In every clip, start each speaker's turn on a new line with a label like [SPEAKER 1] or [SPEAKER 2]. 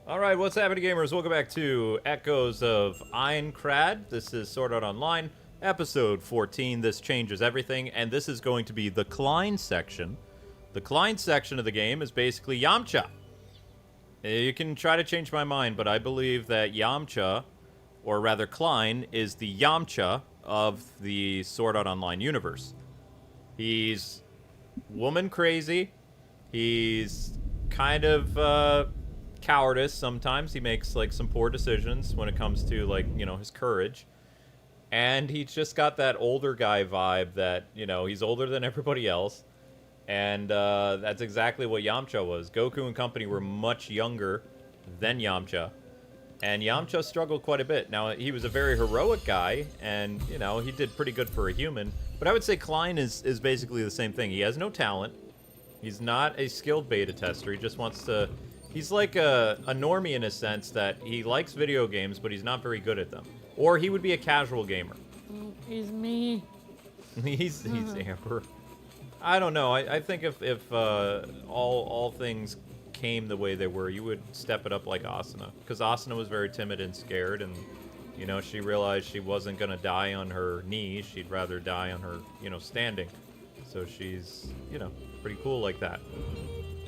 [SPEAKER 1] Alright, what's happening, gamers? Welcome back to Echoes of Aincard. This is Sword Art Online, episode 14. This changes everything, and this is going to be the Klein section. The Klein section of the game is basically Yamcha. You can try to change my mind, but I believe that Yamcha, or rather Klein, is the Yamcha of the Sword Art Online universe. He's woman crazy. He's kind of, cowardice sometimes. He makes, like, some poor decisions when it comes to, like, you know, his courage. And he's just got that older guy vibe that, you know, he's older than everybody else. And that's exactly what Yamcha was. Goku and company were much younger than Yamcha. And Yamcha struggled quite a bit. Now, he was a very heroic guy, and, you know, he did pretty good for a human. But I would say Klein is basically the same thing. He has no talent. He's not a skilled beta tester. He just wants to... He's like a normie in a sense that he likes video games, but he's not very good at them. Or he would be a casual gamer.
[SPEAKER 2] He's me.
[SPEAKER 1] he's Amber. I don't know. I think if all things came the way they were, you would step it up like Asuna. Because Asuna was very timid and scared, and, you know, she realized she wasn't going to die on her knees. She'd rather die on her, you know, standing. So she's, you know, pretty cool like that.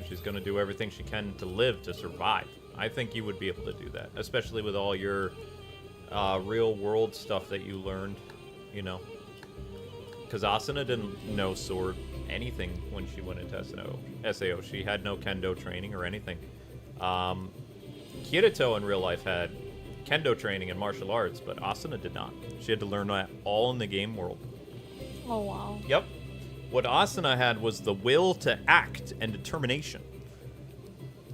[SPEAKER 1] She's going to do everything she can to live, to survive. I think you would be able to do that, especially with all your real-world stuff that you learned, you know. Because Asuna didn't know sword anything when she went into SAO. She had no kendo training or anything. Kirito in real life had kendo training and martial arts, but Asuna did not. She had to learn that all in the game world.
[SPEAKER 2] Oh, wow.
[SPEAKER 1] Yep. What Asuna had was the will to act and determination.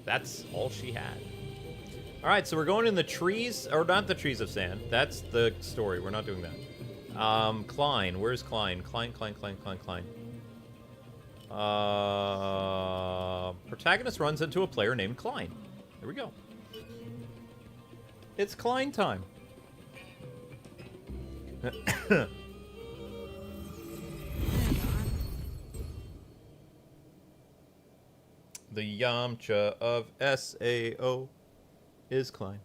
[SPEAKER 1] That's all she had. Alright, so we're going in the trees, or not the trees of sand. That's the story. We're not doing that. Klein. Where's Klein? Klein. Protagonist runs into a player named Klein. Here we go. It's Klein time. The Yamcha of SAO is Klein.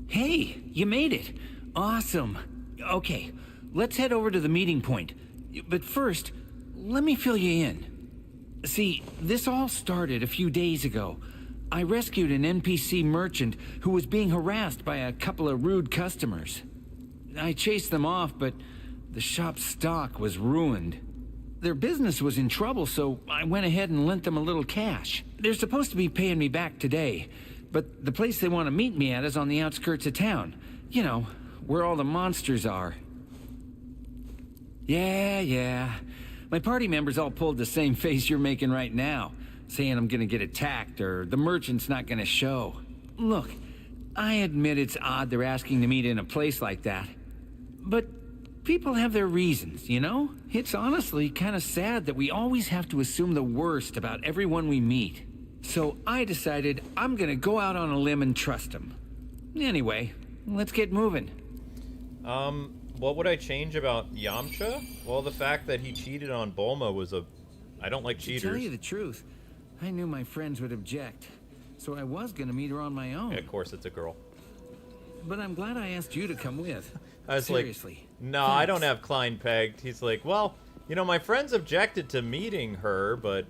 [SPEAKER 3] Hey, you made it. Awesome. Okay, let's head over to the meeting point. But first, let me fill you in. See, this all started a few days ago. I rescued an NPC merchant who was being harassed by a couple of rude customers. I chased them off, but the shop's stock was ruined. Their business was in trouble, so I went ahead and lent them a little cash. They're supposed to be paying me back today, but the place they want to meet me at is on the outskirts of town. You know, where all the monsters are. Yeah. My party members all pulled the same face you're making right now, saying I'm gonna get attacked or the merchant's not gonna show. Look, I admit it's odd they're asking to meet in a place like that, but people have their reasons, you know? It's honestly kind of sad that we always have to assume the worst about everyone we meet. So I decided I'm gonna go out on a limb and trust them. Anyway, let's get moving.
[SPEAKER 1] What would I change about Yamcha? Well, the fact that he cheated on Bulma was a... I don't like cheaters.
[SPEAKER 3] To tell you the truth, I knew my friends would object, so I was gonna meet her on my own.
[SPEAKER 1] Yeah, of course, it's a girl.
[SPEAKER 3] But I'm glad I asked you to come with.
[SPEAKER 1] I was
[SPEAKER 3] Seriously.
[SPEAKER 1] like, no,
[SPEAKER 3] Thanks.
[SPEAKER 1] I don't have Klein pegged. He's like, well, you know, my friends objected to meeting her, but,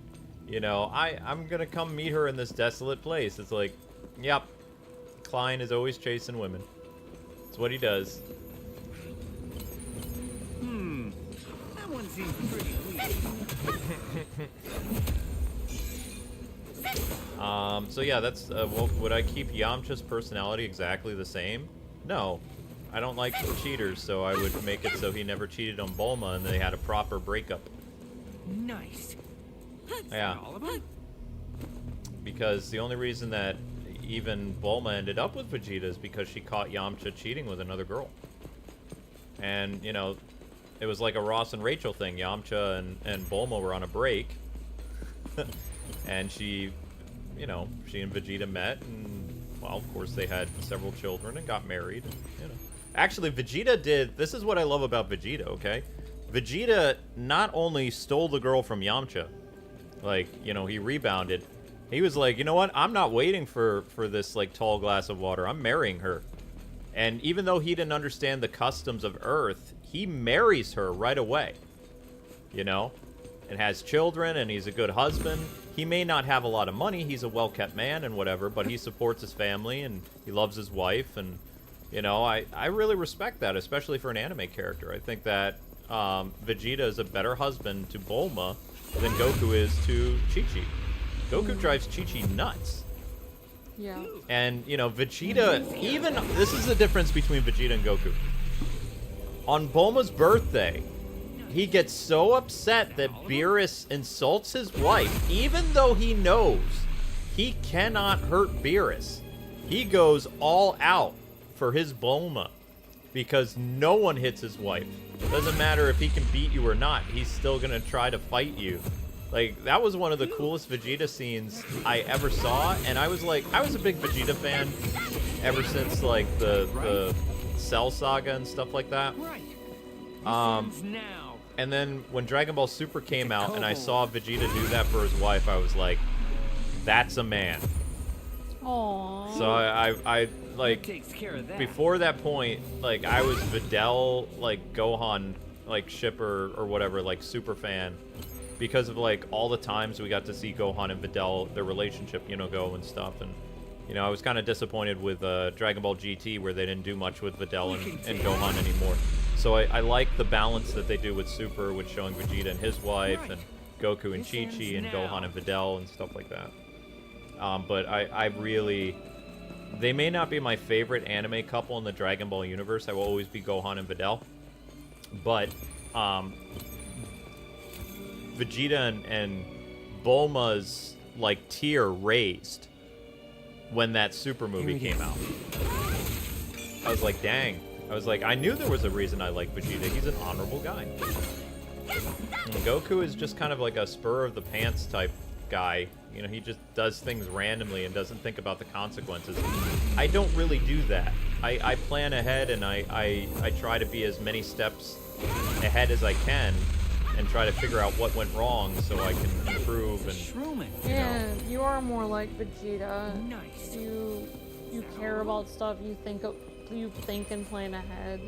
[SPEAKER 1] you know, I'm gonna come meet her in this desolate place. It's like, yep, Klein is always chasing women. It's what he does.
[SPEAKER 3] That one seems pretty weak.
[SPEAKER 1] So yeah, that's, well, would I keep Yamcha's personality exactly the same? No. I don't like cheaters, so I would make it so he never cheated on Bulma and they had a proper breakup.
[SPEAKER 3] Nice.
[SPEAKER 1] Yeah.
[SPEAKER 3] All of it?
[SPEAKER 1] Because the only reason that even Bulma ended up with Vegeta is because she caught Yamcha cheating with another girl. And, you know, it was like a Ross and Rachel thing. Yamcha and Bulma were on a break. And she, you know, she and Vegeta met, and, well, of course, they had several children and got married, and, you know. Actually, Vegeta did... This is what I love about Vegeta, okay? Vegeta not only stole the girl from Yamcha, Like, you know, he rebounded. He was like, you know what? I'm not waiting for this, like, tall glass of water. I'm marrying her. And even though he didn't understand the customs of Earth, he marries her right away. You know? And has children, and he's a good husband. He may not have a lot of money. He's a well-kept man and whatever, but he supports his family, and he loves his wife. And, you know, I really respect that, especially for an anime character. I think that Vegeta is a better husband to Bulma than Goku is to Chi-Chi. Goku drives Chi-Chi nuts.
[SPEAKER 2] Yeah.
[SPEAKER 1] And, you know, Vegeta, even... This is the difference between Vegeta and Goku. On Bulma's birthday, he gets so upset that Beerus insults his wife, even though he knows he cannot hurt Beerus. He goes all out for his Bulma because no one hits his wife. Doesn't matter if he can beat you or not, he's still gonna try to fight you. Like, that was one of the coolest Vegeta scenes I ever saw, and I was like, I was a big Vegeta fan ever since, like, the Cell Saga and stuff like that. And then when Dragon Ball Super came out and I saw Vegeta do that for his wife, I was like, that's a man.
[SPEAKER 2] Aww.
[SPEAKER 1] So I like, before that point, like, I was Videl, like, Gohan, like, shipper or whatever, like, super fan. Because of, like, all the times we got to see Gohan and Videl, their relationship, you know, go and stuff. And, you know, I was kind of disappointed with Dragon Ball GT, where they didn't do much with Videl and Gohan anymore. So I like the balance that they do with Super, with showing Vegeta and his wife, and Goku and Chi-Chi, and Gohan and Videl, and stuff like that. But I really... They may not be my favorite anime couple in the Dragon Ball universe. I will always be Gohan and Videl. But, Vegeta and Bulma's, like, tier raised when that Super movie came out. I was like, dang. I was like, I knew there was a reason I like Vegeta. He's an honorable guy. And Goku is just kind of like a spur-of-the-pants type guy. You know, he just does things randomly and doesn't think about the consequences. I don't really do that. I plan ahead, and I try to be as many steps ahead as I can and try to figure out what went wrong so I can improve and,
[SPEAKER 2] Yeah, you are more like Vegeta.
[SPEAKER 3] Nice.
[SPEAKER 2] You care about stuff. You think and plan ahead.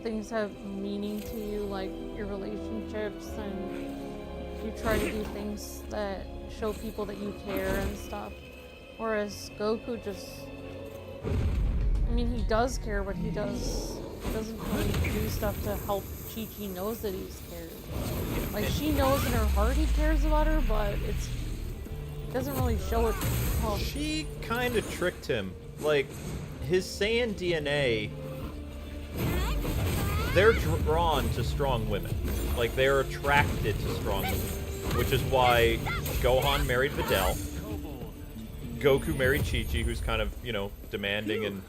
[SPEAKER 2] Things have meaning to you, like your relationships, and you try to do things that show people that you care and stuff. Whereas Goku just, I mean, he does care, but he doesn't really do stuff to help Chi-Chi knows that he's cared. Like, she knows in her heart he cares about her, but it doesn't really show it. Well,
[SPEAKER 1] she kind of tricked him. Like, his Saiyan DNA, they're drawn to strong women. Like, they're attracted to strong women. Which is why Gohan married Videl. Goku married Chi-Chi, who's kind of, you know, demanding and,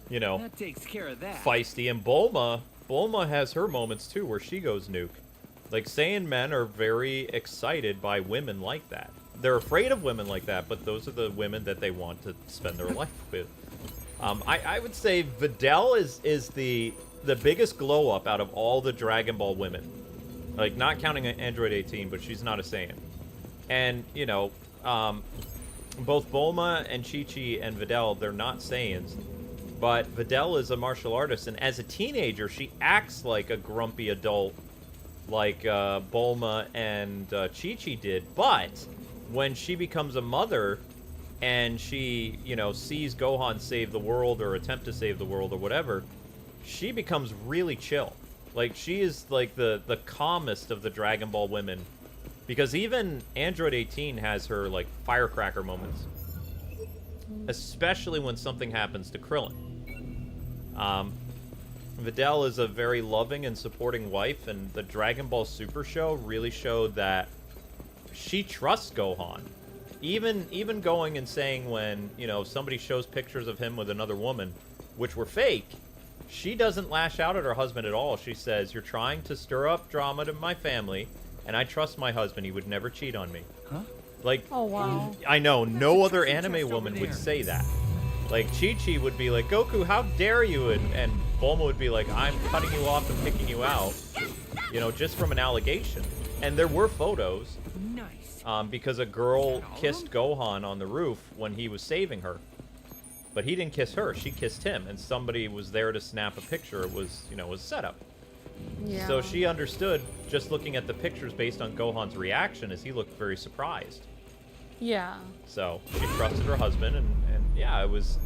[SPEAKER 1] you know,
[SPEAKER 3] That takes care of that.
[SPEAKER 1] feisty. And Bulma has her moments, too, where she goes nuke. Like, Saiyan men are very excited by women like that. They're afraid of women like that, but those are the women that they want to spend their life with. I would say Videl is the biggest glow up out of all the Dragon Ball women. Like, not counting Android 18, but she's not a Saiyan. And, you know, both Bulma and Chi-Chi and Videl, they're not Saiyans. But Videl is a martial artist, and as a teenager, she acts like a grumpy adult, like Bulma and Chi-Chi did. But when she becomes a mother, and she, you know, sees Gohan save the world or attempt to save the world or whatever, she becomes really chill. Like, she is, like, the calmest of the Dragon Ball women. Because even Android 18 has her, like, firecracker moments. Especially when something happens to Krillin. Videl is a very loving and supporting wife, and the Dragon Ball Super show really showed that she trusts Gohan. Even going and saying when, you know, somebody shows pictures of him with another woman, which were fake, she doesn't lash out at her husband at all. She says, "You're trying to stir up drama to my family, and I trust my husband. He would never cheat on me."
[SPEAKER 3] Huh?
[SPEAKER 1] Like,
[SPEAKER 2] oh wow.
[SPEAKER 1] I know, no other anime woman would say that. Like, Chi-Chi would be like, "Goku, how dare you?" And Bulma would be like, "I'm cutting you off and picking you out." You know, just from an allegation. And there were photos.
[SPEAKER 3] Nice.
[SPEAKER 1] because a girl kissed Gohan on the roof when he was saving her. But he didn't kiss her, she kissed him, and somebody was there to snap a picture. It was, you know, it was set up.
[SPEAKER 2] Yeah.
[SPEAKER 1] So she understood just looking at the pictures based on Gohan's reaction as he looked very surprised.
[SPEAKER 2] Yeah.
[SPEAKER 1] So she trusted her husband, and yeah, I was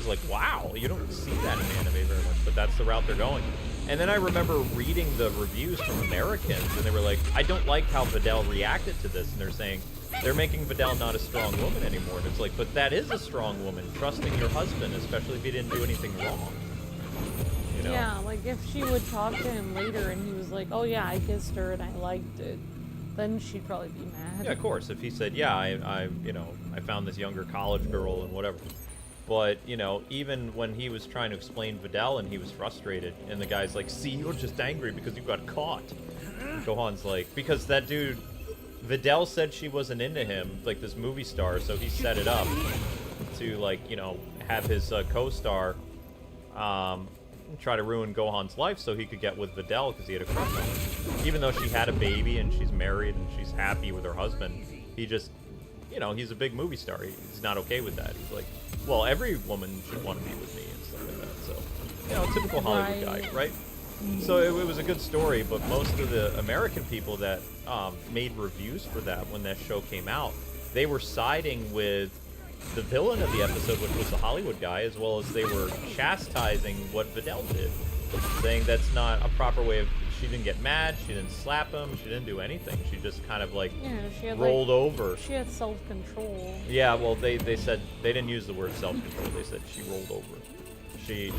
[SPEAKER 1] like, wow, you don't see that in anime very much, but that's the route they're going. And then I remember reading the reviews from Americans, and they were like, I don't like how Videl reacted to this, and they're saying, they're making Videl not a strong woman anymore. And it's like, but that is a strong woman, trusting your husband, especially if he didn't do anything wrong. You know?
[SPEAKER 2] Yeah, like if she would talk to him later and he was like, oh yeah, I kissed her and I liked it, then she'd probably be mad.
[SPEAKER 1] Yeah, of course. If he said, yeah, I found this younger college girl and whatever. But, you know, even when he was trying to explain Videl and he was frustrated, and the guy's like, see, you're just angry because you got caught. And Gohan's like, because that dude, Videl said she wasn't into him, like this movie star, so he set it up to, like, you know, have his co-star try to ruin Gohan's life so he could get with Videl because he had a crush on her. Even though she had a baby and she's married and she's happy with her husband, he just, you know, he's a big movie star. He's not okay with that. He's like, well, every woman should want to be with me and stuff like that. So, you know, typical Hollywood guy, right? So it was a good story, but most of the American people that made reviews for that when that show came out, they were siding with the villain of the episode, which was the Hollywood guy, as well as they were chastising what Videl did, saying that's not a proper way of. She didn't get mad, she didn't slap him, she didn't do anything. She just kind of like
[SPEAKER 2] she had,
[SPEAKER 1] rolled over.
[SPEAKER 2] She had self-control.
[SPEAKER 1] Yeah, well, they said they didn't use the word self-control. They said she rolled over. She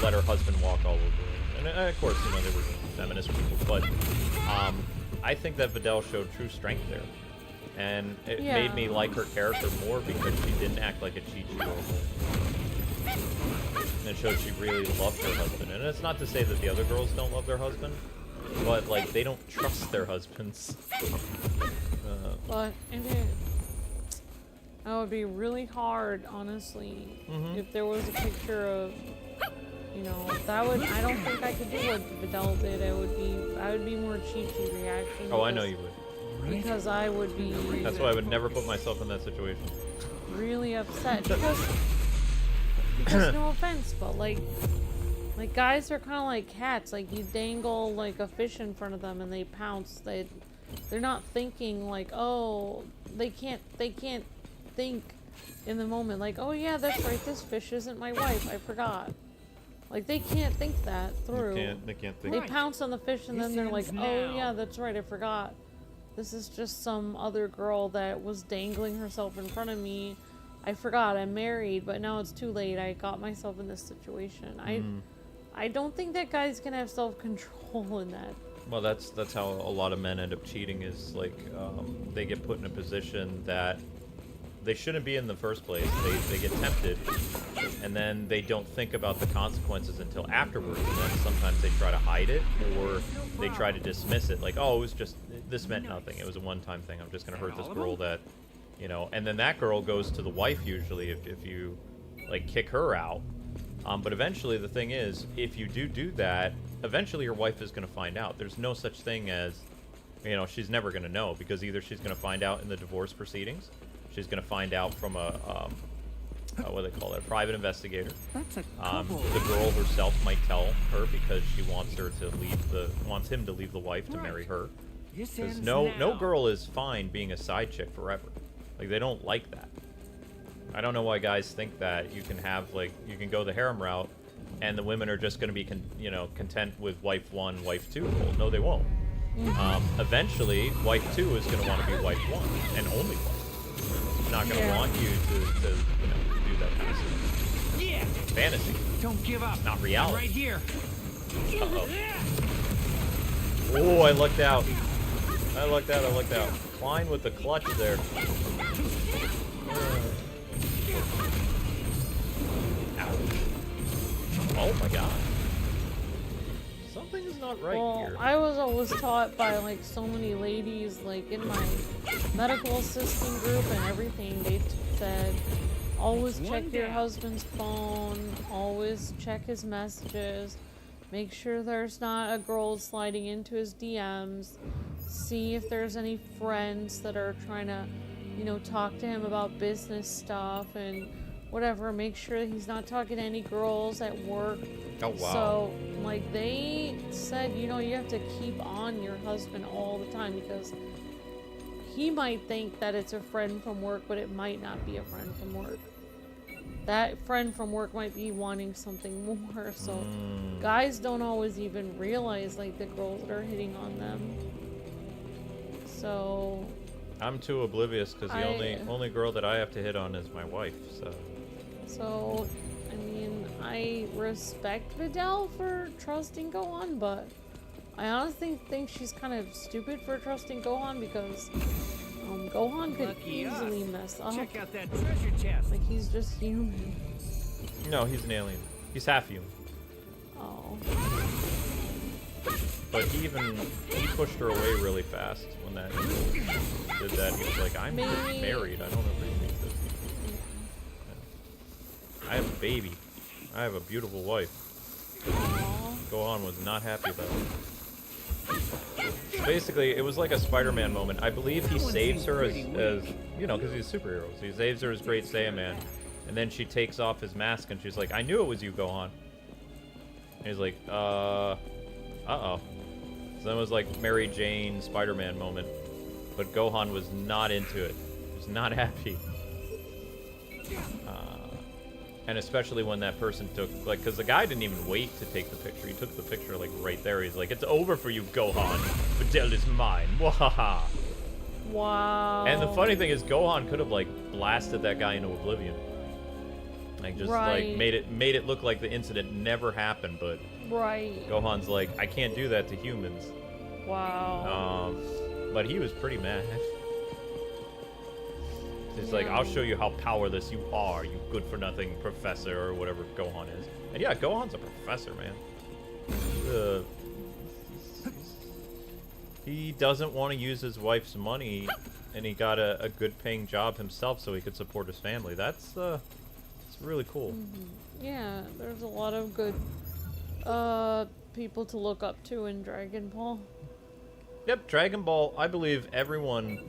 [SPEAKER 1] let her husband walk all over her. And of course, you know, they were feminist people, but I think that Videl showed true strength there. And it made me like her character more because she didn't act like a Chi-Chi. And it showed she really loved her husband. And it's not to say that the other girls don't love their husband, but, like, they don't trust their husbands.
[SPEAKER 2] But that would be really hard, honestly, if there was a picture of, you know, that would, I don't think I could do what Videl did. I would be more Chi-Chi reaction.
[SPEAKER 1] Oh, I know you would.
[SPEAKER 2] Because I would be...
[SPEAKER 1] That's why I would never put myself in that situation.
[SPEAKER 2] Really upset. Because no offense, but like guys are kind of like cats. Like, you dangle like a fish in front of them and they pounce. They're not thinking like, oh, they can't think in the moment like, oh yeah, that's right, this fish isn't my wife, I forgot. Like, they can't think that through.
[SPEAKER 1] They can't think.
[SPEAKER 2] They pounce on the fish and then they're like, oh yeah, that's right, I forgot. This is just some other girl that was dangling herself in front of me. I forgot, I'm married, but now it's too late. I got myself in this situation. I don't think that guys can have self-control in that.
[SPEAKER 1] Well, that's how a lot of men end up cheating, is like they get put in a position that they shouldn't be in the first place. They get tempted, and then they don't think about the consequences until afterwards. And then sometimes they try to hide it, or they try to dismiss it, like, oh, it was just, this meant nothing. It was a one-time thing. I'm just gonna hurt this girl that, you know. And then that girl goes to the wife usually if you like kick her out. But eventually the thing is, if you do that, eventually your wife is gonna find out. There's no such thing as, you know, she's never gonna know, because either she's gonna find out in the divorce proceedings. She's going to find out from a, what do they call it, a private investigator.
[SPEAKER 3] That's a
[SPEAKER 1] the girl herself might tell her because she wants her to wants him to leave the wife to marry her. Because no girl is fine being a side chick forever. Like, they don't like that. I don't know why guys think that you can have, like, you can go the harem route and the women are just going to be, content with wife 1, wife 2 role. No, they won't. Eventually, wife 2 is going to want to be wife 1 and only wife. Not gonna want you to do that kind of stuff.
[SPEAKER 3] Yeah.
[SPEAKER 1] Fantasy.
[SPEAKER 3] Don't give up.
[SPEAKER 1] Not reality.
[SPEAKER 3] I'm right here.
[SPEAKER 1] Uh-oh. Oh, I lucked out. I lucked out. Klein with the clutch there. Ouch. Oh my god. Something is not right here.
[SPEAKER 2] I was always taught by like so many ladies, like in my medical assisting group and everything, they said, always check your husband's phone, always check his messages, Make sure there's not a girl sliding into his DMs. See if there's any friends that are trying to, you know, talk to him about business stuff and whatever. Make sure that he's not talking to any girls at work.
[SPEAKER 1] Oh, wow.
[SPEAKER 2] So, like, they said, you know, you have to keep on your husband all the time because he might think that it's a friend from work, but it might not be a friend from work. That friend from work might be wanting something more, so guys don't always even realize, like, the girls that are hitting on them. So...
[SPEAKER 1] I'm too oblivious because the only girl that I have to hit on is my wife, so...
[SPEAKER 2] So, I mean, I respect Vidal for trusting Gohan, but I honestly think she's kind of stupid for trusting Gohan because Gohan could easily mess up.
[SPEAKER 3] Check out that treasure chest.
[SPEAKER 2] Like, he's just human.
[SPEAKER 1] No, he's an alien. He's half human.
[SPEAKER 2] Oh.
[SPEAKER 1] But he pushed her away really fast when that did that. He was like, I'm married. I don't appreciate this. I have a baby. I have a beautiful wife.
[SPEAKER 2] Aww.
[SPEAKER 1] Gohan was not happy about it. Basically, it was like a Spider-Man moment. I believe he saves her as you know, because he's a superhero. So he saves her as Great Saiyan Man. And then she takes off his mask and she's like, I knew it was you, Gohan. And he's like, uh-oh. So then it was like Mary Jane Spider-Man moment. But Gohan was not into it. He was not happy. And especially when that person took, like, because the guy didn't even wait to take the picture. He took the picture, like, right there. He's like, it's over for you, Gohan. Videl is mine. Wahaha.
[SPEAKER 2] Wow.
[SPEAKER 1] And the funny thing is, Gohan could have, like, blasted that guy into oblivion. Like, just, like, made it look like the incident never happened, but...
[SPEAKER 2] Right.
[SPEAKER 1] Gohan's like, I can't do that to humans.
[SPEAKER 2] Wow.
[SPEAKER 1] But he was pretty mad. He's like, I'll show you how powerless you are, you good-for-nothing professor, or whatever Gohan is. And yeah, Gohan's a professor, man. He doesn't want to use his wife's money, and he got a good-paying job himself so he could support his family. That's it's really cool.
[SPEAKER 2] Mm-hmm. Yeah, there's a lot of good people to look up to in Dragon Ball.
[SPEAKER 1] Yep, Dragon Ball, I believe everyone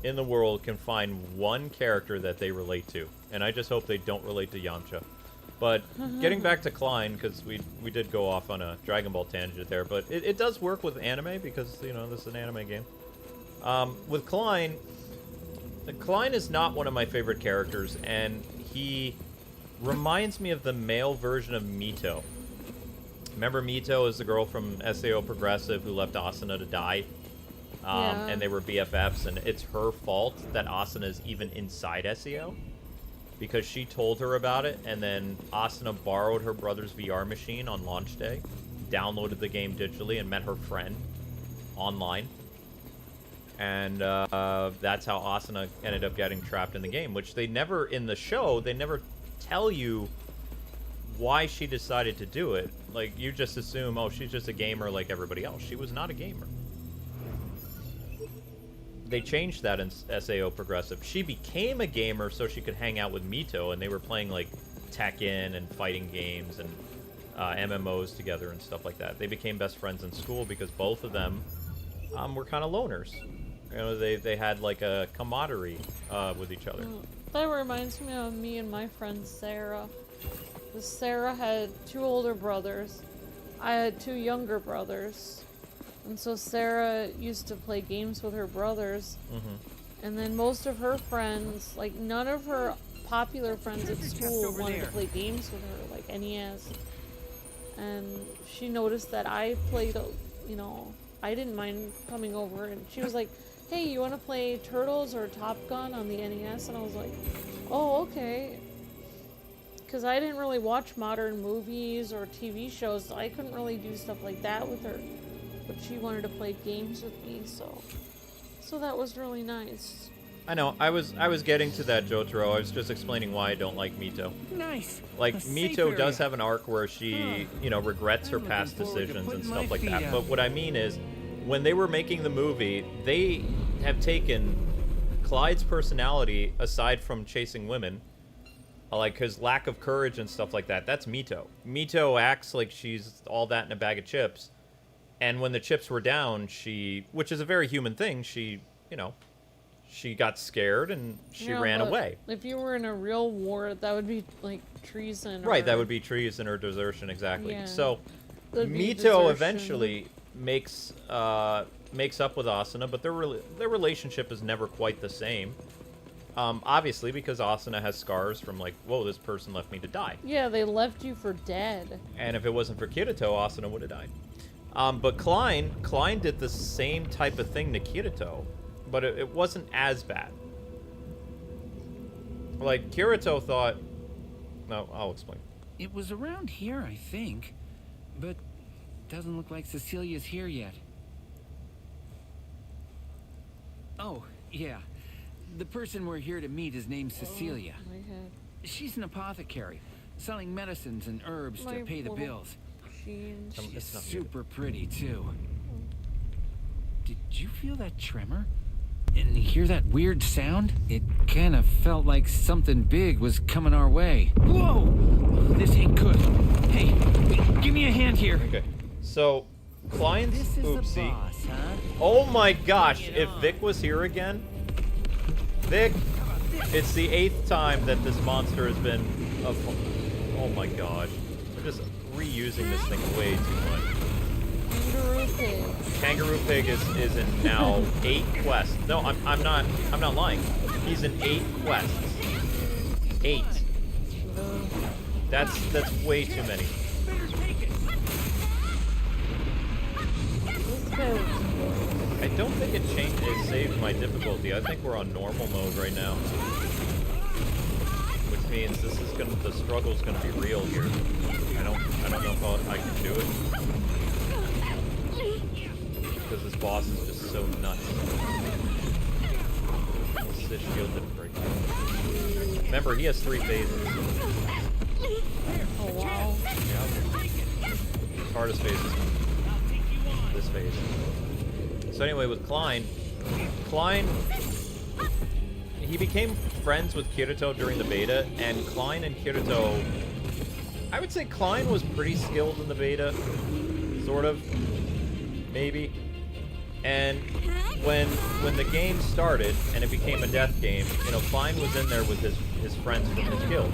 [SPEAKER 1] in the world can find one character that they relate to. And I just hope they don't relate to Yamcha. But getting back to Klein, because we did go off on a Dragon Ball tangent there, but it does work with anime because, you know, this is an anime game. With Klein is not one of my favorite characters, and he reminds me of the male version of Mito. Remember Mito is the girl from SAO Progressive who left Asuna to die? And they were BFFs, and it's her fault that Asuna is even inside SEO because she told her about it, and then Asuna borrowed her brother's VR machine on launch day, downloaded the game digitally, and met her friend online. And that's how Asuna ended up getting trapped in the game, which they never, in the show, they never tell you why she decided to do it. Like, you just assume, oh, she's just a gamer like everybody else. She was not a gamer. They changed that in SAO Progressive. She became a gamer so she could hang out with Mito, and they were playing, like, Tekken and fighting games and MMOs together and stuff like that. They became best friends in school because both of them were kind of loners. You know, they had, like, a camaraderie with each other.
[SPEAKER 2] That reminds me of me and my friend Sarah. Sarah had 2 older brothers. I had 2 younger brothers. And so Sarah used to play games with her brothers. Mm-hmm. And then most of her friends, like none of her popular friends at school wanted to play games with her, like NES. And she noticed that I played, you know, I didn't mind coming over. And she was like, hey, you want to play Turtles or Top Gun on the NES? And I was like, oh, okay. Because I didn't really watch modern movies or TV shows, so I couldn't really do stuff like that with her. But she wanted to play games with me, so that was really nice.
[SPEAKER 1] I know. I was getting to that, Jotaro. I was just explaining why I don't like Mito.
[SPEAKER 3] Nice.
[SPEAKER 1] Like, Mito does have an arc where she, you know, regrets her past decisions and stuff like that. But what I mean is, when they were making the movie, they have taken Clyde's personality, aside from chasing women, Like his lack of courage and stuff like that. That's Mito. Mito acts like she's all that in a bag of chips. And when the chips were down, which is a very human thing, she got scared and she ran away.
[SPEAKER 2] If you were in a real war, that would be like treason.
[SPEAKER 1] Right, that would be treason or desertion, exactly.
[SPEAKER 2] Yeah,
[SPEAKER 1] so Mito
[SPEAKER 2] desertion.
[SPEAKER 1] eventually makes up with Asuna, but their relationship is never quite the same. Obviously, because Asuna has scars from like, whoa, this person left me to die.
[SPEAKER 2] Yeah, they left you for dead.
[SPEAKER 1] And if it wasn't for Kirito, Asuna would have died. But Klein did the same type of thing to Kirito, but it wasn't as bad. Like, Kirito thought... No, I'll explain.
[SPEAKER 3] It was around here, I think. But doesn't look like Cecilia's here yet. Oh, yeah. The person we're here to meet is named Cecilia.
[SPEAKER 2] Oh, my head.
[SPEAKER 3] She's an apothecary, selling medicines and herbs to pay the bills. She's super pretty, too. Did you feel that tremor? And hear that weird sound? It kind of felt like something big was coming our way. Whoa! This ain't good. Hey, give me a hand here.
[SPEAKER 1] Okay, so Klein's
[SPEAKER 3] This is
[SPEAKER 1] oopsie.
[SPEAKER 3] the boss, huh?
[SPEAKER 1] Oh my gosh, if Vic was here again... Vic! It's the 8th time that this monster has been... Oh my gosh. We're just reusing this thing way too much.
[SPEAKER 2] Kangaroo pig.
[SPEAKER 1] Kangaroo Pig is in now 8 quests. No, I'm not lying. He's in 8 quests. 8. That's way too many.
[SPEAKER 2] This guy was
[SPEAKER 1] I don't think it saved my difficulty. I think we're on normal mode right now. Which means the struggle's gonna be real here. I don't know if I can do it. Because this boss is just so nuts. This shield didn't break. Remember, he has 3 phases.
[SPEAKER 2] oh wow.
[SPEAKER 1] Yeah. His hardest phase is this phase. So anyway, with Klein, he became friends with Kirito during the beta, and Klein and Kirito, I would say Klein was pretty skilled in the beta, sort of, maybe. And when the game started and it became a death game, Klein was in there with his friends from his guild.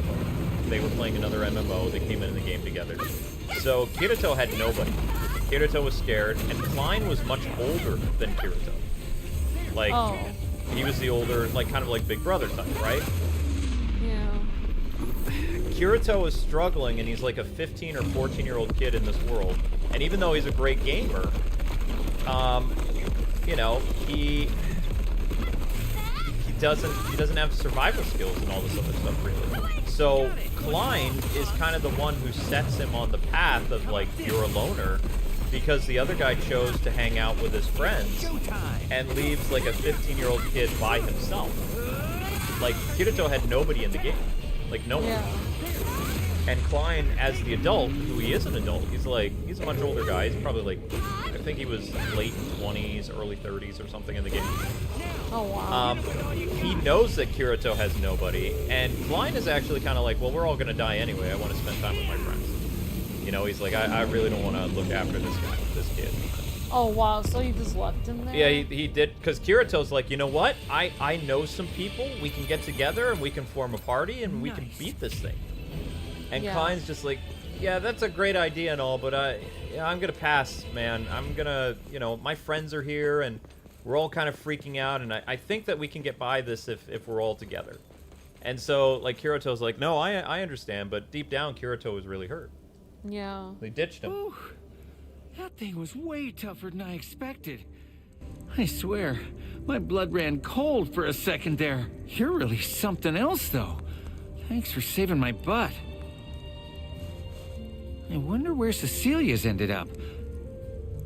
[SPEAKER 1] They were playing another MMO. They came into the game together. So Kirito had nobody. Kirito was scared, and Klein was much older than Kirito. Like, he was the older, like, kind of like big brother type, right?
[SPEAKER 2] Yeah.
[SPEAKER 1] Kirito is struggling, and he's like a 15 or 14-year-old kid in this world. And even though he's a great gamer, he doesn't have survival skills and all this other stuff, really. So Klein is kind of the one who sets him on the path of, like, you're a loner, because the other guy chose to hang out with his friends and leaves, like, a 15-year-old kid by himself. Like, Kirito had nobody in the game. Like, no one.
[SPEAKER 2] Yeah.
[SPEAKER 1] And Klein, as the adult, who he is an adult, he's a much older guy. He's probably, like, I think he was late 20s, early 30s or something in the game.
[SPEAKER 2] Oh wow.
[SPEAKER 1] He knows that Kirito has nobody, and Klein is actually kind of like, well, we're all gonna die anyway. I want to spend time with my friends. He's like, I really don't want to look after this guy, this kid.
[SPEAKER 2] Oh wow, so you just left him there?
[SPEAKER 1] Yeah, he did, because Kirito's like, you know what? I know some people. We can get together and we can form a party and we can beat this thing. And
[SPEAKER 2] Yeah.
[SPEAKER 1] Klein's just like, yeah, that's a great idea and all, but I'm gonna pass, man. I'm gonna, my friends are here and we're all kind of freaking out, and I think that we can get by this if we're all together. And so, like, Kirito's like, no, I understand, but deep down, Kirito was really hurt.
[SPEAKER 2] Yeah.
[SPEAKER 1] They ditched him.
[SPEAKER 3] Ooh, that thing was way tougher than I expected. I swear, my blood ran cold for a second there. You're really something else, though. Thanks for saving my butt. I wonder where Cecilia's ended up.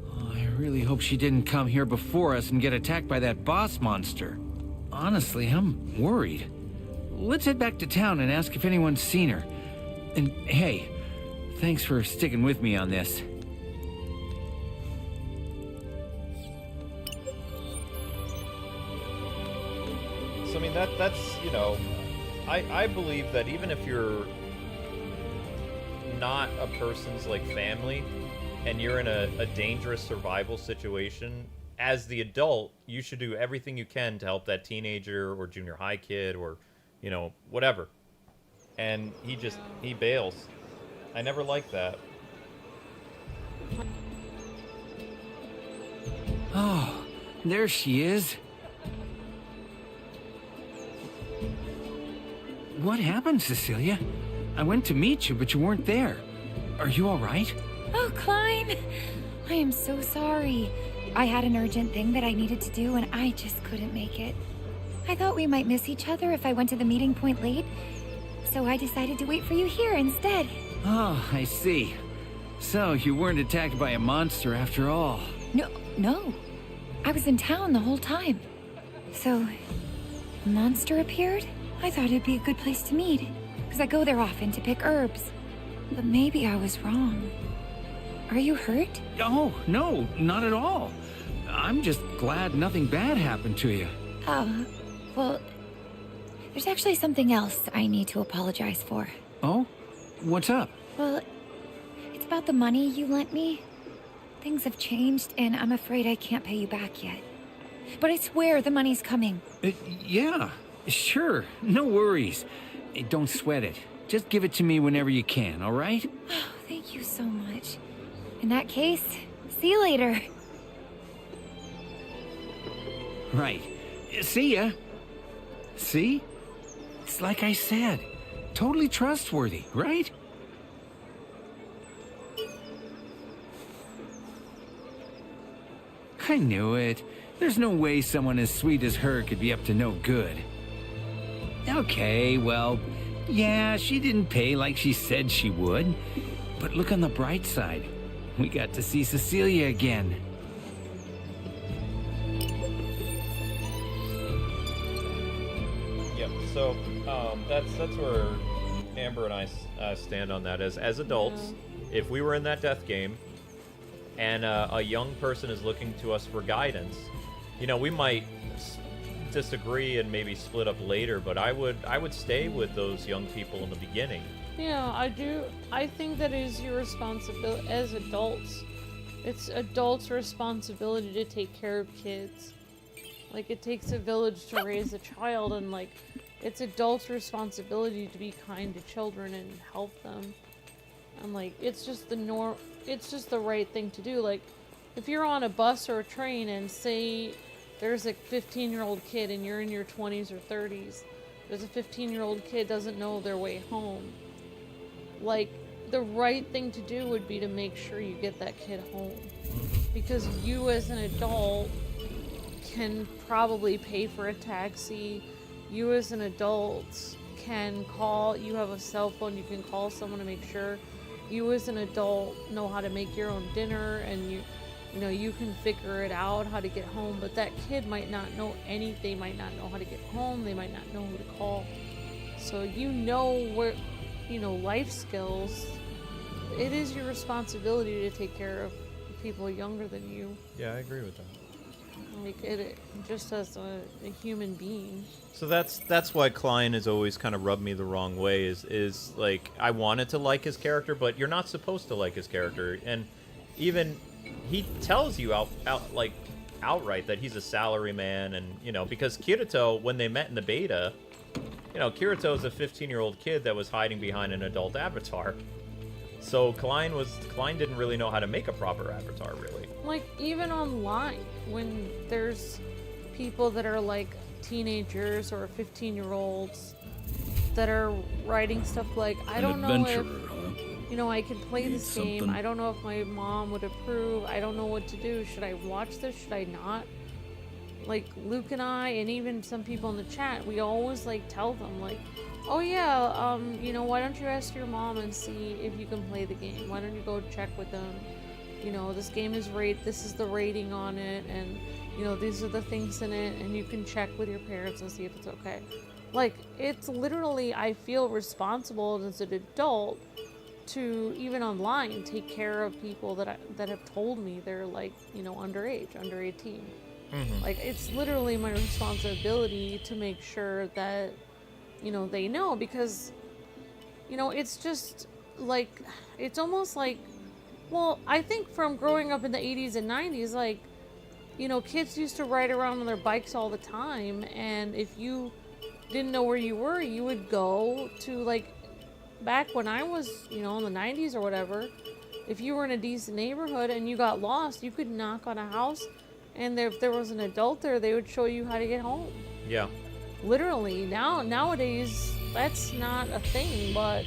[SPEAKER 3] Oh, I really hope she didn't come here before us and get attacked by that boss monster. Honestly, I'm worried. Let's head back to town and ask if anyone's seen her. And hey, thanks for sticking with me on this.
[SPEAKER 1] So, I mean, that's, I believe that even if you're not a person's like family and you're in a dangerous survival situation, as the adult, you should do everything you can to help that teenager or junior high kid or, whatever. And he bails. I never liked that.
[SPEAKER 3] Oh, there she is. What happened, Cecilia? I went to meet you, but you weren't there. Are you all right?
[SPEAKER 4] Oh, Klein! I am so sorry. I had an urgent thing that I needed to do, and I just couldn't make it. I thought we might miss each other if I went to the meeting point late, so I decided to wait for you here instead.
[SPEAKER 3] Oh, I see. So, you weren't attacked by a monster after all.
[SPEAKER 4] No. I was in town the whole time. So, a monster appeared? I thought it'd be a good place to meet, because I go there often to pick herbs. But maybe I was wrong. Are you hurt?
[SPEAKER 3] Oh, no, not at all. I'm just glad nothing bad happened to you.
[SPEAKER 4] Oh, well, there's actually something else I need to apologize for.
[SPEAKER 3] Oh? What's up?
[SPEAKER 4] Well, it's about the money you lent me. Things have changed, and I'm afraid I can't pay you back yet. But I swear the money's coming.
[SPEAKER 3] Yeah, sure. No worries. Don't sweat it. Just give it to me whenever you can, all right?
[SPEAKER 4] Oh, thank you so much. In that case, see you later.
[SPEAKER 3] Right. See ya. See? It's like I said. Totally trustworthy, right? I knew it. There's no way someone as sweet as her could be up to no good. Okay, well, yeah, she didn't pay like she said she would. But look on the bright side. We got to see Cecilia again.
[SPEAKER 1] Yep. So that's where Amber and I stand on that. As adults, if we were in that death game, and a young person is looking to us for guidance, we might disagree and maybe split up later. But I would stay with those young people in the beginning.
[SPEAKER 2] Yeah, I do. I think that is your responsibility as adults. It's adults' responsibility to take care of kids. Like, it takes a village to raise a child, and like, it's adults' responsibility to be kind to children and help them. And like, it's just the right thing to do. Like, if you're on a bus or a train and say there's a 15-year-old kid and you're in your 20s or 30s, there's a 15-year-old kid doesn't know their way home. Like, the right thing to do would be to make sure you get that kid home. Because you as an adult can probably pay for a taxi. You as an adult can call, you have a cell phone, you can call someone to make sure. You as an adult know how to make your own dinner, and you can figure it out how to get home. But that kid might not know anything. They might not know how to get home. They might not know who to call. So where, life skills. It is your responsibility to take care of people younger than you.
[SPEAKER 1] Yeah, I agree with that.
[SPEAKER 2] Like, it just as a human being.
[SPEAKER 1] So that's why Klein has always kind of rubbed me the wrong way. Is like, I wanted to like his character, but you're not supposed to like his character. And even he tells you outright that he's a salary man, and because Kirito, when they met in the beta, Kirito's a 15-year-old kid that was hiding behind an adult avatar. So Klein didn't really know how to make a proper avatar, really.
[SPEAKER 2] Like, even online, when there's people that are like teenagers or 15-year-olds that are writing stuff like, I don't know if, I can play this game. I don't know if my mom would approve. I don't know what to do. Should I watch this? Should I not? Like, Luke and I, and even some people in the chat, we always like tell them, like, oh yeah, why don't you ask your mom and see if you can play the game? Why don't you go check with them? This game is this is the rating on it, and these are the things in it, and you can check with your parents and see if it's okay. Like, it's literally, I feel responsible as an adult to, even online, take care of people that have told me they're like, underage, under 18. Like, it's literally my responsibility to make sure that they know because, it's just like, it's almost like, well, I think from growing up in the 80s and 90s, like, kids used to ride around on their bikes all the time, and if you didn't know where you were, you would go to, like, back when I was, in the 90s or whatever, if you were in a decent neighborhood and you got lost, you could knock on a house, and if there was an adult there, they would show you how to get home.
[SPEAKER 1] Yeah.
[SPEAKER 2] Literally. Nowadays, that's not a thing, but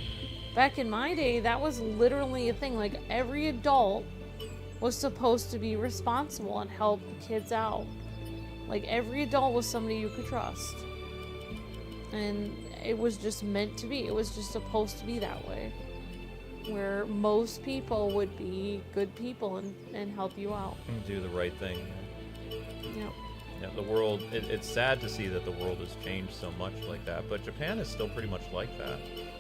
[SPEAKER 2] back in my day, that was literally a thing. Like, every adult was supposed to be responsible and help the kids out. Like, every adult was somebody you could trust. And it was just meant to be. It was just supposed to be that way. Where most people would be good people and help you out.
[SPEAKER 1] And do the right thing.
[SPEAKER 2] Yep.
[SPEAKER 1] Yeah, the world, it's sad to see that the world has changed so much like that, but Japan is still pretty much like that.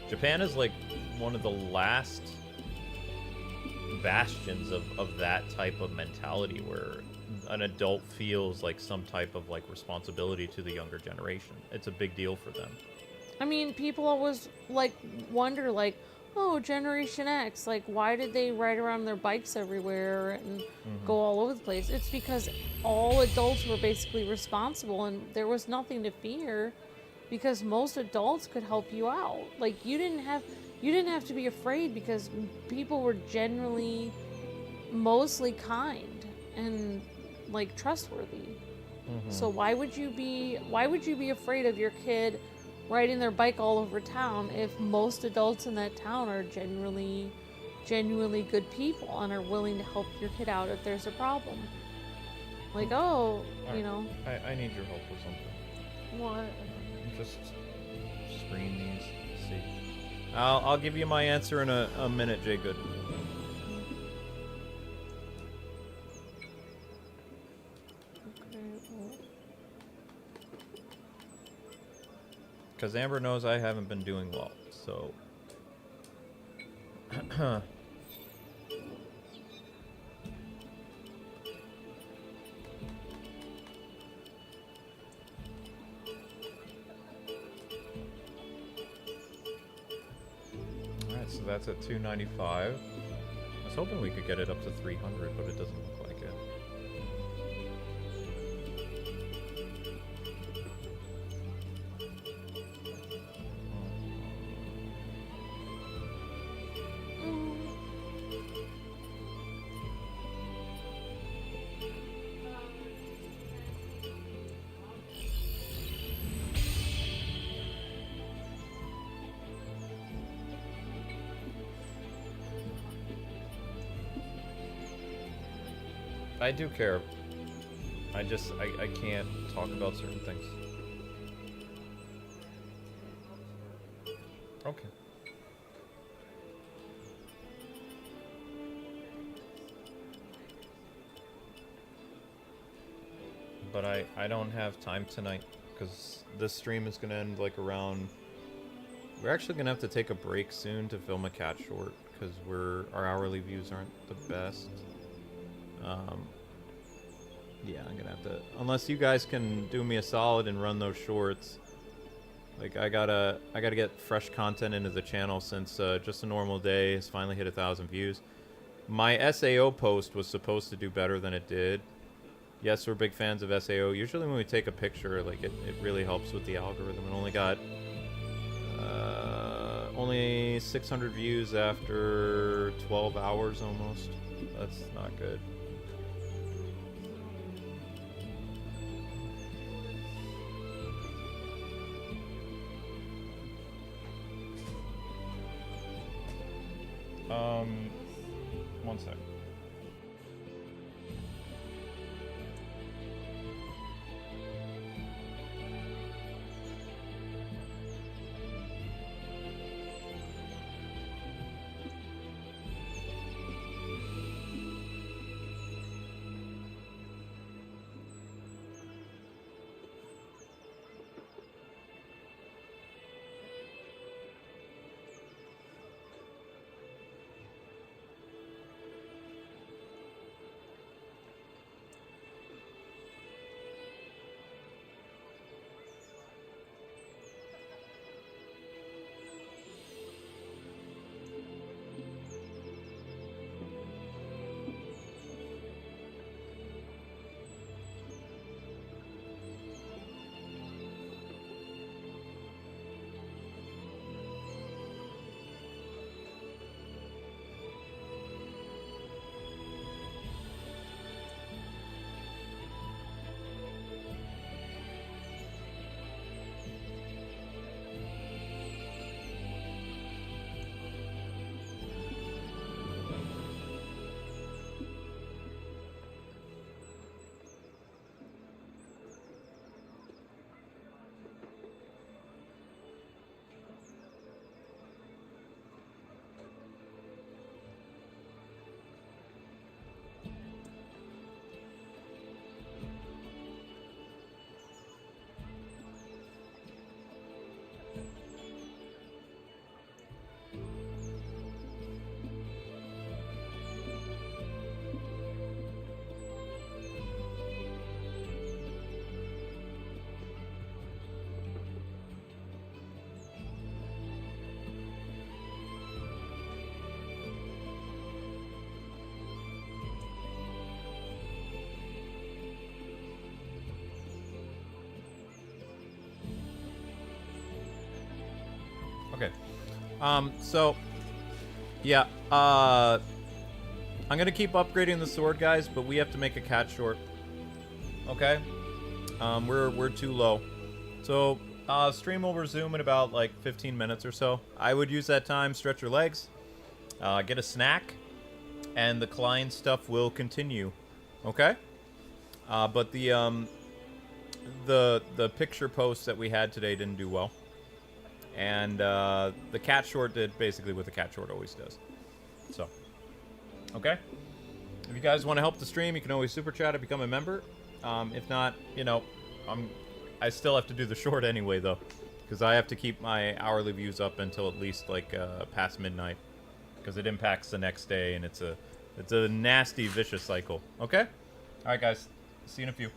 [SPEAKER 1] Japan is like one of the last bastions of that type of mentality where an adult feels like some type of like responsibility to the younger generation. It's a big deal for them.
[SPEAKER 2] I mean, people always like wonder, like, oh, Generation X, like, why did they ride around their bikes everywhere and go all over the place? It's because all adults were basically responsible and there was nothing to fear because most adults could help you out. Like, you didn't have to be afraid because people were generally mostly kind and like trustworthy. So why would you be afraid of your kid riding their bike all over town if most adults in that town are genuinely good people and are willing to help your kid out if there's a problem? Like, oh,
[SPEAKER 1] I need your help with something.
[SPEAKER 2] What?
[SPEAKER 1] Just screen these. See. I'll give you my answer in a minute, Jay Good. Because Amber knows I haven't been doing well, so... Alright, so that's at 295. I was hoping we could get it up to 300, but it doesn't look like it. I do care. I can't talk about certain things. Okay. But I don't have time tonight because this stream is gonna end like around... We're actually gonna have to take a break soon to film a cat short because our hourly views aren't the best. Yeah, I'm gonna have to, unless you guys can do me a solid and run those shorts. Like, I gotta get fresh content into the channel since Just a Normal Day has finally hit 1,000 views. My SAO post was supposed to do better than it did. Yes, we're big fans of SAO. Usually when we take a picture, like, it really helps with the algorithm. It only got only 600 views after 12 hours almost. That's not good. One sec. So, yeah, I'm gonna keep upgrading the sword, guys, but we have to make a cat short. Okay? We're too low. So, stream will resume in about, like, 15 minutes or so. I would use that time, stretch your legs, get a snack, and the Klein stuff will continue. Okay? But the picture post that we had today didn't do well. And, the cat short did basically what the cat short always does. So, okay? If you guys want to help the stream, you can always super chat or become a member. If not, you know, I still have to do the short anyway, though. Because I have to keep my hourly views up until at least, like, past midnight. Because it impacts the next day, and it's a nasty, vicious cycle. Okay? Alright, guys. See you in a few.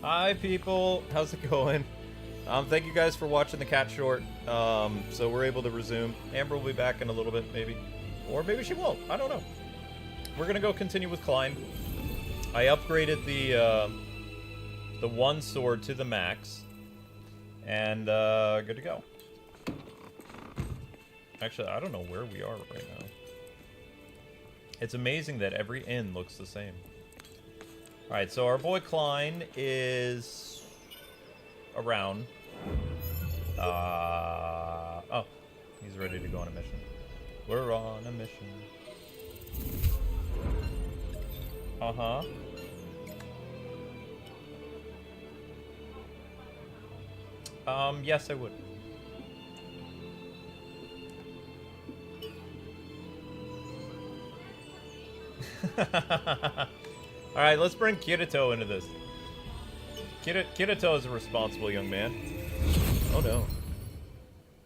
[SPEAKER 1] Hi, people. How's it going? Thank you guys for watching the cat short. So we're able to resume. Amber will be back in a little bit, maybe. Or maybe she won't. I don't know. We're gonna go continue with Klein. I upgraded the one sword to the max. And, good to go. Actually, I don't know where we are right now. It's amazing that every inn looks the same. Alright, so our boy Klein is around. Oh, he's ready to go on a mission. We're on a mission. Uh-huh. Yes, I would. Alright, let's bring Kirito into this. Kirito is a responsible young man. Oh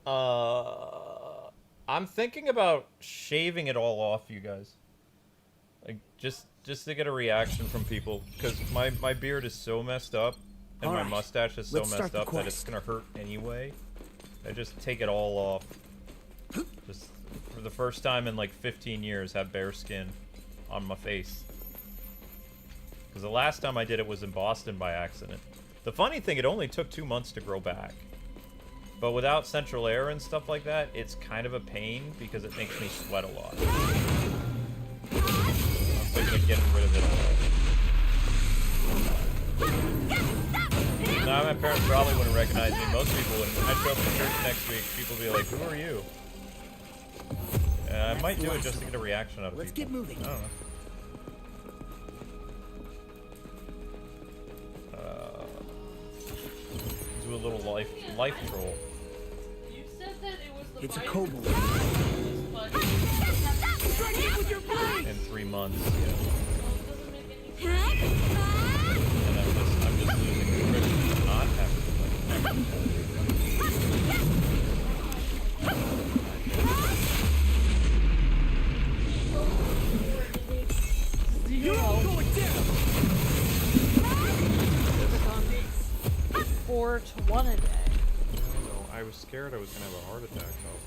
[SPEAKER 1] no. I'm thinking about shaving it all off, you guys. Like, just to get a reaction from people. Because my beard is so messed up. And my mustache is so messed up that it's gonna hurt anyway. I just take it all off. Just for the first time in like 15 years, have bare skin on my face. Because the last time I did it was in Boston by accident. The funny thing, it only took 2 months to grow back. But without central air and stuff like that, it's kind of a pain because it makes me sweat a lot. I'm thinking of getting rid of it all. Now, my parents probably wouldn't recognize me. Most people wouldn't. When I show up to church next week, people will be like, who are you? I might do it just to get a reaction out of people. Let's get moving. I don't know. Do a little life troll.
[SPEAKER 2] You said that it was the
[SPEAKER 5] It's a kobold.
[SPEAKER 1] In 3 months, yeah.
[SPEAKER 2] It doesn't make any sense.
[SPEAKER 1] And I'm just losing the privilege of not having to play.
[SPEAKER 2] Zero. 4 to 1 a day.
[SPEAKER 1] I was scared I was gonna have a heart attack though.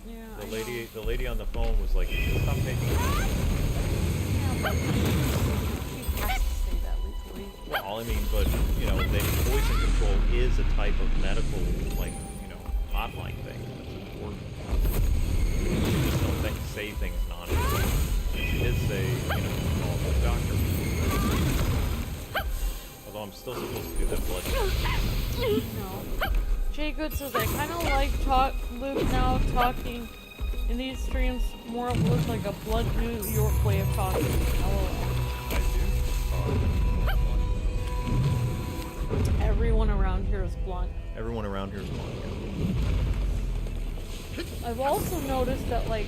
[SPEAKER 2] Yeah.
[SPEAKER 1] The lady on the phone was like, "Stop taking it."
[SPEAKER 2] Yeah, but she has to say that legally.
[SPEAKER 1] Well, I mean, but you know, the poison control is a type of medical, like, you know, hotline thing. That's important. You just don't say things non-important. She did say, you know, call the doctor. Although I'm still supposed to do that blood test.
[SPEAKER 2] No. Jay Good says, I kind of like Luke now talking in these streams more of looks like a blood New York way of talking. LOL.
[SPEAKER 1] I do.
[SPEAKER 2] Everyone around here is blunt.
[SPEAKER 1] Everyone around here is blunt. Yeah.
[SPEAKER 2] I've also noticed that, like,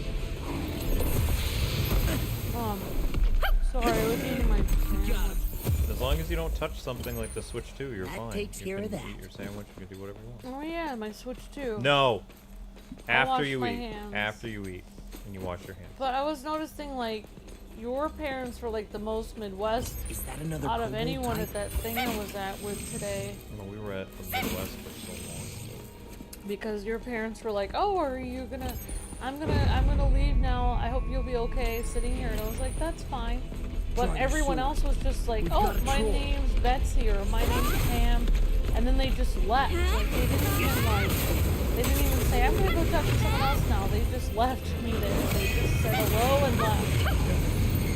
[SPEAKER 2] sorry, I was eating my sandwich.
[SPEAKER 1] As long as you don't touch something like the Switch 2, you're
[SPEAKER 5] That
[SPEAKER 1] fine.
[SPEAKER 5] takes
[SPEAKER 1] You
[SPEAKER 5] care
[SPEAKER 1] can
[SPEAKER 5] of that.
[SPEAKER 1] eat your sandwich, you can do whatever you want.
[SPEAKER 2] Oh yeah, my Switch too.
[SPEAKER 1] No! After
[SPEAKER 2] wash
[SPEAKER 1] you
[SPEAKER 2] my
[SPEAKER 1] eat.
[SPEAKER 2] hands.
[SPEAKER 1] After you eat. And you wash your hands.
[SPEAKER 2] But I was noticing, like, your parents were, like, the most Midwest
[SPEAKER 5] Is that another
[SPEAKER 2] out of
[SPEAKER 5] kobold
[SPEAKER 2] anyone
[SPEAKER 5] type?
[SPEAKER 2] at that thing I was at with today.
[SPEAKER 1] Well, we were at the Midwest for so long.
[SPEAKER 2] Because your parents were like, oh, are you gonna... I'm gonna leave now. I hope you'll be okay sitting here. And I was like, that's fine. But
[SPEAKER 5] Trying to
[SPEAKER 2] everyone
[SPEAKER 5] shoot.
[SPEAKER 2] else was just like,
[SPEAKER 5] We've
[SPEAKER 2] oh,
[SPEAKER 5] got a
[SPEAKER 2] my
[SPEAKER 5] troll.
[SPEAKER 2] name's Betsy or my name's Pam. And then they just left. Like, they didn't even say, I'm gonna go talk to someone else now. They just left me there. They just said hello and left.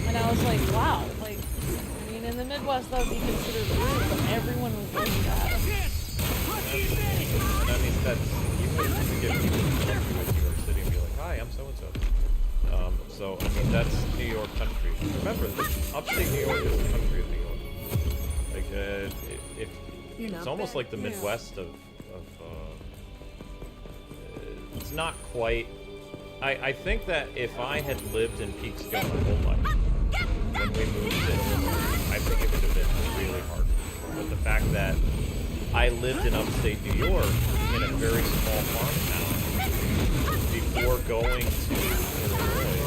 [SPEAKER 2] And I was like, wow. Like, I mean, in the Midwest that would be considered rude, but everyone was like that.
[SPEAKER 1] And I mean, that's... Even if you get people from New York City and be like, hi, I'm so-and-so. So, I mean, that's New York country. Remember, upstate New York is the country of New York. Like, it's almost like the Midwest of it's not quite... I think that if I had lived in Peekskill my whole life, when we moved in, I think it would have been really hard. But the fact that I lived in upstate New York in a very small farm town before going to Illinois,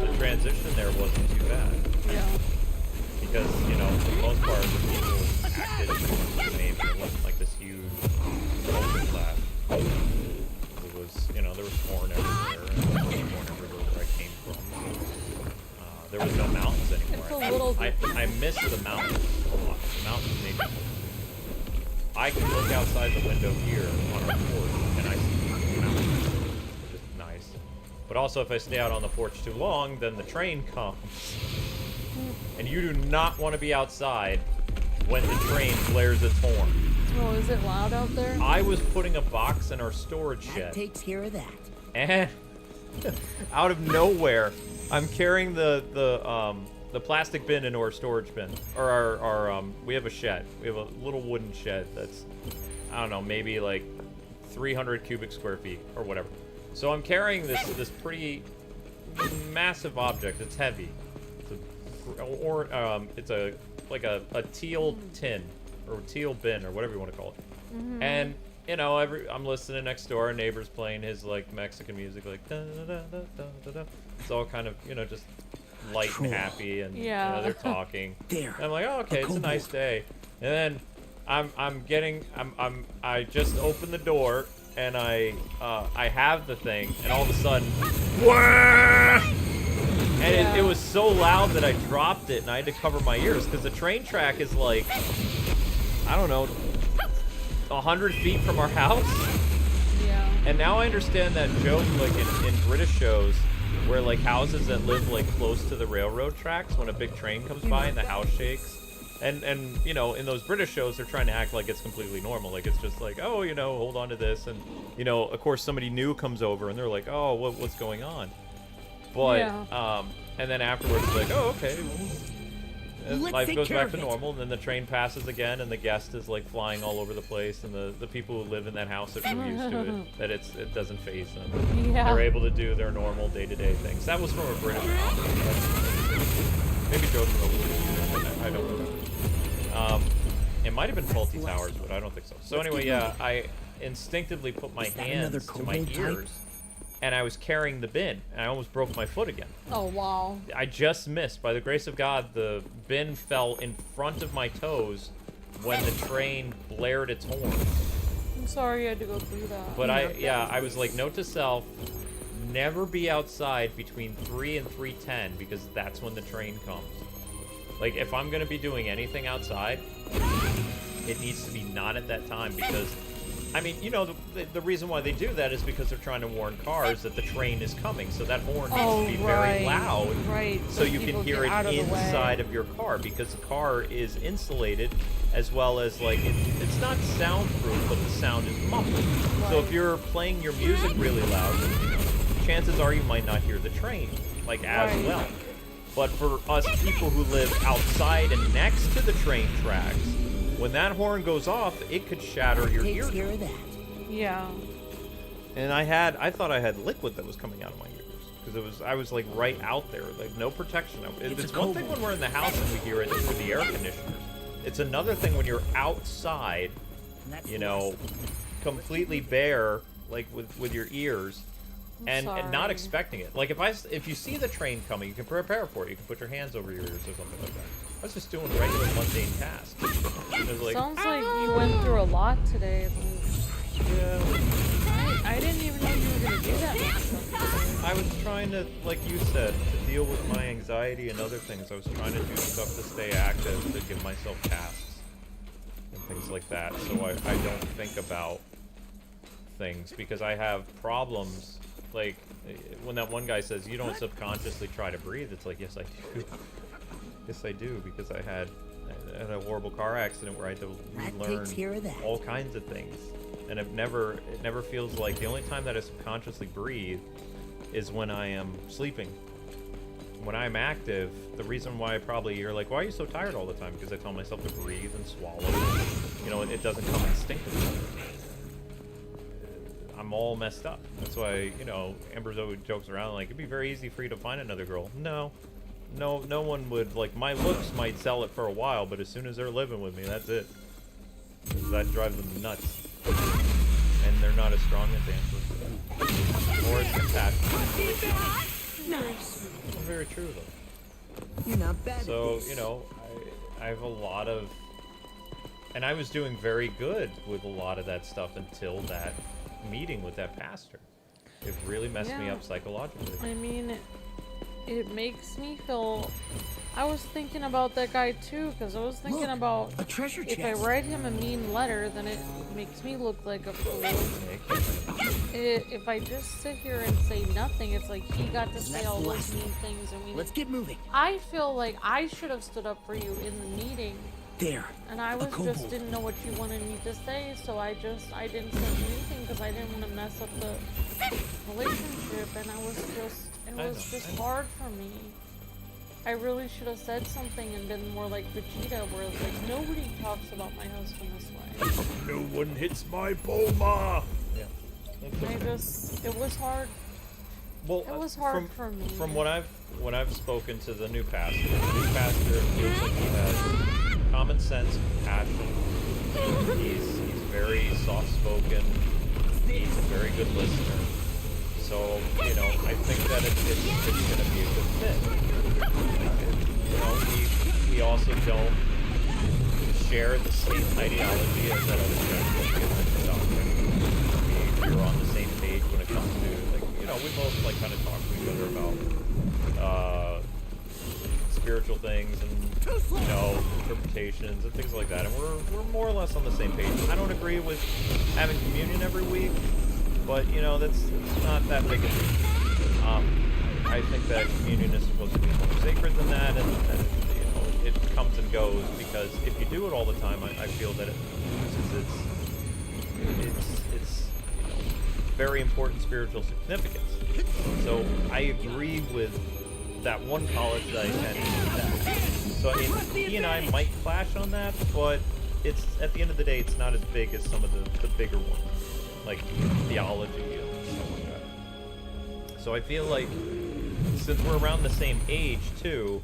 [SPEAKER 1] the transition there wasn't too bad.
[SPEAKER 2] Yeah.
[SPEAKER 1] because, you know, for the most part, the people acted the same. It wasn't like this huge culture clash. It was, you know, there was corn everywhere, and there was corn everywhere where I came from. There was no mountains anymore.
[SPEAKER 2] It's a little
[SPEAKER 1] I miss the mountains a lot. The mountains made me. I can look outside the window here on our porch, and I see the mountains, which is nice. But also, if I stay out on the porch too long, then the train comes. And you do not want to be outside when the train blares its horn.
[SPEAKER 2] Oh, is it loud out there?
[SPEAKER 1] I was putting a box in our storage shed.
[SPEAKER 5] That takes care of that.
[SPEAKER 1] And out of nowhere, I'm carrying the plastic bin into our storage bin, or our we have a shed. We have a little wooden shed that's, I don't know, maybe like 300 cubic square feet or whatever. So I'm carrying this pretty massive object. It's heavy. It's like a teal tin or teal bin or whatever you want to call it.
[SPEAKER 2] Mm-hmm.
[SPEAKER 1] And you know, I'm listening next door. Our neighbor's playing his like Mexican music, like da da da da da da. It's all kind of, you know, just light and happy, and
[SPEAKER 2] yeah,
[SPEAKER 1] you know, they're talking.
[SPEAKER 5] There.
[SPEAKER 1] And I'm like, oh, okay, it's a nice day. And then I just opened the door, and I have the thing, and all of a sudden, and it was so loud that I dropped it, and I had to cover my ears because the train track is like, I don't know, 100 feet from our house.
[SPEAKER 2] Yeah.
[SPEAKER 1] And now I understand that joke, like in British shows, where like houses that live like close to the railroad tracks, when a big train comes by and the house shakes. And you know, in those British shows, they're trying to act like it's completely normal. Like it's just like, oh, you know, hold on to this. And, you know, of course, somebody new comes over and they're like, oh, what's going on? But, and then afterwards, it's like, oh, okay. Well, life goes back to normal, and then the train passes again, and the guest is like flying all over the place, and the people who live in that house are so used to it that it doesn't faze them.
[SPEAKER 2] Yeah.
[SPEAKER 1] They're able to do their normal day-to-day things. That was from a British comedy. Maybe jokes a little. I don't know. It might have been Faulty Towers, but I don't think so. So anyway, yeah, I instinctively put my hands to my ears, and I was carrying the bin, and I almost broke my foot again.
[SPEAKER 2] Oh, wow.
[SPEAKER 1] I just missed. By the grace of God, the bin fell in front of my toes when the train blared its horn.
[SPEAKER 2] I'm sorry you had to go through that.
[SPEAKER 1] But I was like, note to self, never be outside between 3 and 3:10, because that's when the train comes. Like, if I'm going to be doing anything outside, it needs to be not at that time, because I mean, you know, the reason why they do that is because they're trying to warn cars that the train is coming, so that horn needs to be very loud, so you can hear it inside of your car, because the car is insulated, as well as, like, it's not soundproof, but the sound is muffled. Right. So if you're playing your music really loud, chances are you might not hear the train, like, as well. But for us people who live outside and next to the train tracks, when that horn goes off, it could shatter your eardrum.
[SPEAKER 2] Yeah.
[SPEAKER 1] And I thought I had liquid that was coming out of my ears, because I was like right out there, like no protection. It's one thing when we're in the house and we hear it through the air conditioners. It's another thing when you're outside, you know, completely bare, like with your ears, and not expecting it. Like if you see the train coming, you can prepare for it. You can put your hands over your ears or something like that. I was just doing regular mundane tasks. Like,
[SPEAKER 2] sounds like you went through a lot today.
[SPEAKER 1] Yeah.
[SPEAKER 2] I didn't even know you were gonna do that much stuff today.
[SPEAKER 1] I was trying to, like you said, to deal with my anxiety and other things. I was trying to do stuff to stay active, to give myself tasks and things like that, so I don't think about things, because I have problems. Like when that one guy says you don't subconsciously try to breathe, it's like, yes I do. Yes, I do, because I had a horrible car accident where I had to relearn all kinds of things, and it never feels like, the only time that I subconsciously breathe is when I am sleeping. When I'm active, the reason why probably you're like, why are you so tired all the time? Because I tell myself to breathe and swallow. You know, it doesn't come instinctively. I'm all messed up. That's why, you know, Amber's always jokes around like, it'd be very easy for you to find another girl. No one would. Like, my looks might sell it for a while, but as soon as they're living with me, that's it. That drives them nuts. And they're not as strong as Amber. Or as compassionate.
[SPEAKER 5] Nice.
[SPEAKER 1] Very true, though.
[SPEAKER 5] You're not bad.
[SPEAKER 1] So, you know, I have a lot of, and I was doing very good with a lot of that stuff until that meeting with that pastor. It really messed me up psychologically.
[SPEAKER 2] I mean, it makes me feel. I was thinking about that guy too, because I was thinking about
[SPEAKER 3] a treasure
[SPEAKER 2] if I
[SPEAKER 3] chest.
[SPEAKER 2] write him a mean letter, then it makes me look like a fool. If I just sit here and say nothing, it's like he got to say all those mean things, and
[SPEAKER 3] Let's get moving.
[SPEAKER 2] I feel like I should have stood up for you in the meeting.
[SPEAKER 3] There.
[SPEAKER 2] And I was just didn't know what you wanted me to say, so I didn't say anything because I didn't want to mess up the relationship, and it was just hard for me. I really should have said something and been more like Vegeta, where like nobody talks about my husband this way.
[SPEAKER 1] No one hits my Bulma. Yeah.
[SPEAKER 2] It was hard.
[SPEAKER 1] Well,
[SPEAKER 2] It was hard for me.
[SPEAKER 1] From when I've spoken to the new pastor feels like he has common sense, compassion. He's very soft-spoken. He's a very good listener. So, you know, I think that it's going to be a good fit. You know, we also don't share the same ideology as that other gentleman. We're on the same page when it comes to, like, you know, we both, like, kind of talk to each other about spiritual things and, you know, interpretations and things like that. And we're more or less on the same page. I don't agree with having communion every week, but, you know, it's not that big a deal. I think that communion is supposed to be more sacred than that, and you know, it comes and goes, because if you do it all the time, I feel that it loses its you know, very important spiritual significance. So I agree with that one college that I attended. So I mean, he and I might clash on that, but it's at the end of the day, it's not as big as some of the bigger ones, like theology and stuff like that. So I feel like, since we're around the same age too,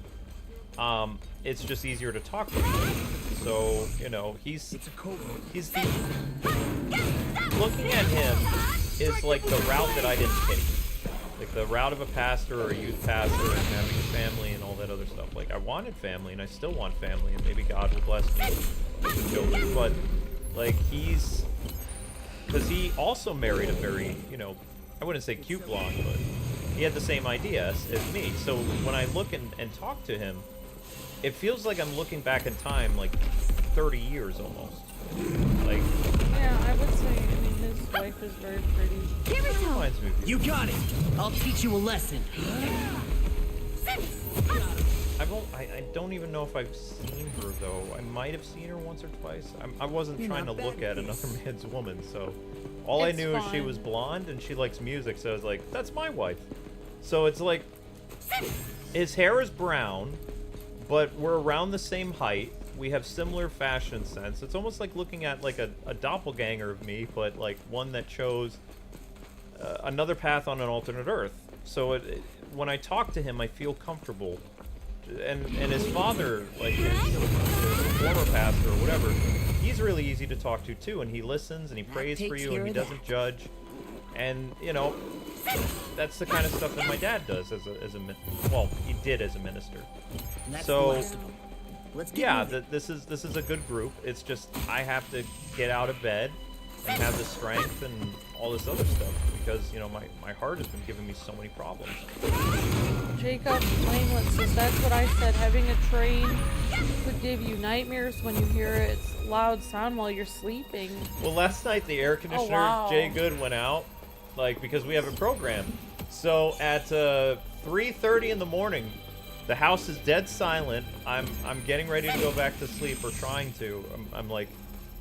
[SPEAKER 1] it's just easier to talk to him. So, you know, he's the, looking at him is like the route that I didn't take. Like the route of a pastor or a youth pastor and having a family and all that other stuff. Like, I wanted family and I still want family, and maybe God will bless me with children. But, like, because he also married a very, you know, I wouldn't say cute blonde, but he had the same idea as me. So when I look and talk to him, it feels like I'm looking back in time like 30 years almost. Like,
[SPEAKER 2] yeah, I would say, I mean, his wife is very pretty.
[SPEAKER 4] Give it to him.
[SPEAKER 1] reminds me of you.
[SPEAKER 5] You got it. I'll teach you a lesson.
[SPEAKER 1] I don't even know if I've seen her though. I might have seen her once or twice. I wasn't trying to look at another man's woman, so all I
[SPEAKER 2] It's
[SPEAKER 1] knew is she
[SPEAKER 2] fine.
[SPEAKER 1] was blonde and she likes music, so I was like, that's my wife. So it's like, his hair is brown, but we're around the same height. We have similar fashion sense. It's almost like looking at like a doppelganger of me, but like one that chose another path on an alternate Earth. So when I talk to him, I feel comfortable. And his father, like his former pastor or whatever, he's really easy to talk to too, and he listens and he prays for you and he doesn't judge. And you know, that's the kind of stuff that my dad does as a well, he did as a minister. So yeah, this is a good group. It's just I have to get out of bed and have the strength and all this other stuff, because you know my heart has been giving me so many problems.
[SPEAKER 2] Jacob Langlet says that's what I said. Having a train could give you nightmares when you hear its loud sound while you're sleeping.
[SPEAKER 1] Well, last night the air conditioner,
[SPEAKER 2] wow.
[SPEAKER 1] Jay Good, went out, like, because we have a program. So at 3:30 in the morning, the house is dead silent. I'm getting ready to go back to sleep, or trying to. I'm like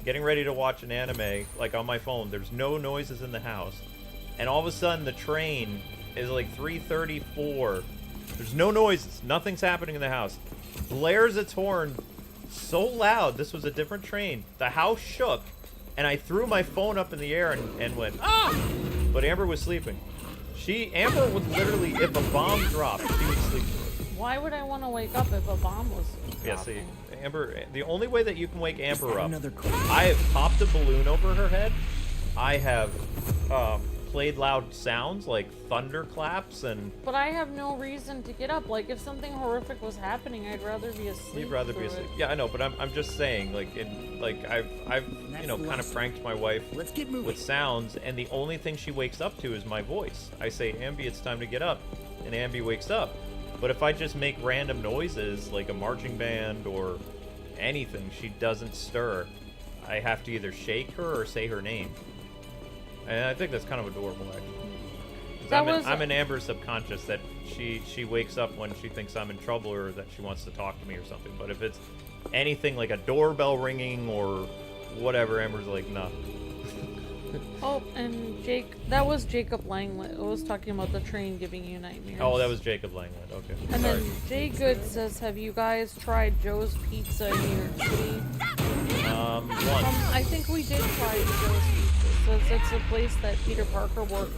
[SPEAKER 1] getting ready to watch an anime, like on my phone. There's no noises in the house, and all of a sudden the train is like 3:34. There's no noises. Nothing's happening in the house. Blares its horn so loud. This was a different train. The house shook, and I threw my phone up in the air and went, ah! But Amber was sleeping. Amber would literally, if a bomb dropped, she would sleep through it.
[SPEAKER 2] Why would I want to wake up if a bomb was
[SPEAKER 1] Yeah, see,
[SPEAKER 2] dropping?
[SPEAKER 1] Amber, the only way that you can wake Amber up,
[SPEAKER 5] another crazy?
[SPEAKER 1] I have popped a balloon over her head. I have played loud sounds like thunderclaps and.
[SPEAKER 2] But I have no reason to get up. Like, if something horrific was happening, I'd rather be asleep.
[SPEAKER 1] You'd rather be
[SPEAKER 2] through
[SPEAKER 1] asleep.
[SPEAKER 2] it.
[SPEAKER 1] Yeah, I know, but I'm just saying, like, I've you know, kind of pranked my wife
[SPEAKER 5] Let's get moving.
[SPEAKER 1] with sounds, and the only thing she wakes up to is my voice. I say, Ambi, it's time to get up, and Ambi wakes up. But if I just make random noises, like a marching band or anything, she doesn't stir. I have to either shake her or say her name. And I think that's kind of adorable, actually. 'Cause I'm in Amber's subconscious that she wakes up when she thinks I'm in trouble or that she wants to talk to me or something. But if it's anything like a doorbell ringing or whatever, Amber's like, nah.
[SPEAKER 2] Oh, and that was Jacob Langlet. I was talking about the train giving you nightmares.
[SPEAKER 1] Oh, that was Jacob Langland. Okay.
[SPEAKER 2] And
[SPEAKER 1] Sorry.
[SPEAKER 2] then Jay Good says, have you guys tried Joe's Pizza in New York City?
[SPEAKER 1] Once.
[SPEAKER 2] I think we did try Joe's Pizza. It's a place that Peter Parker worked.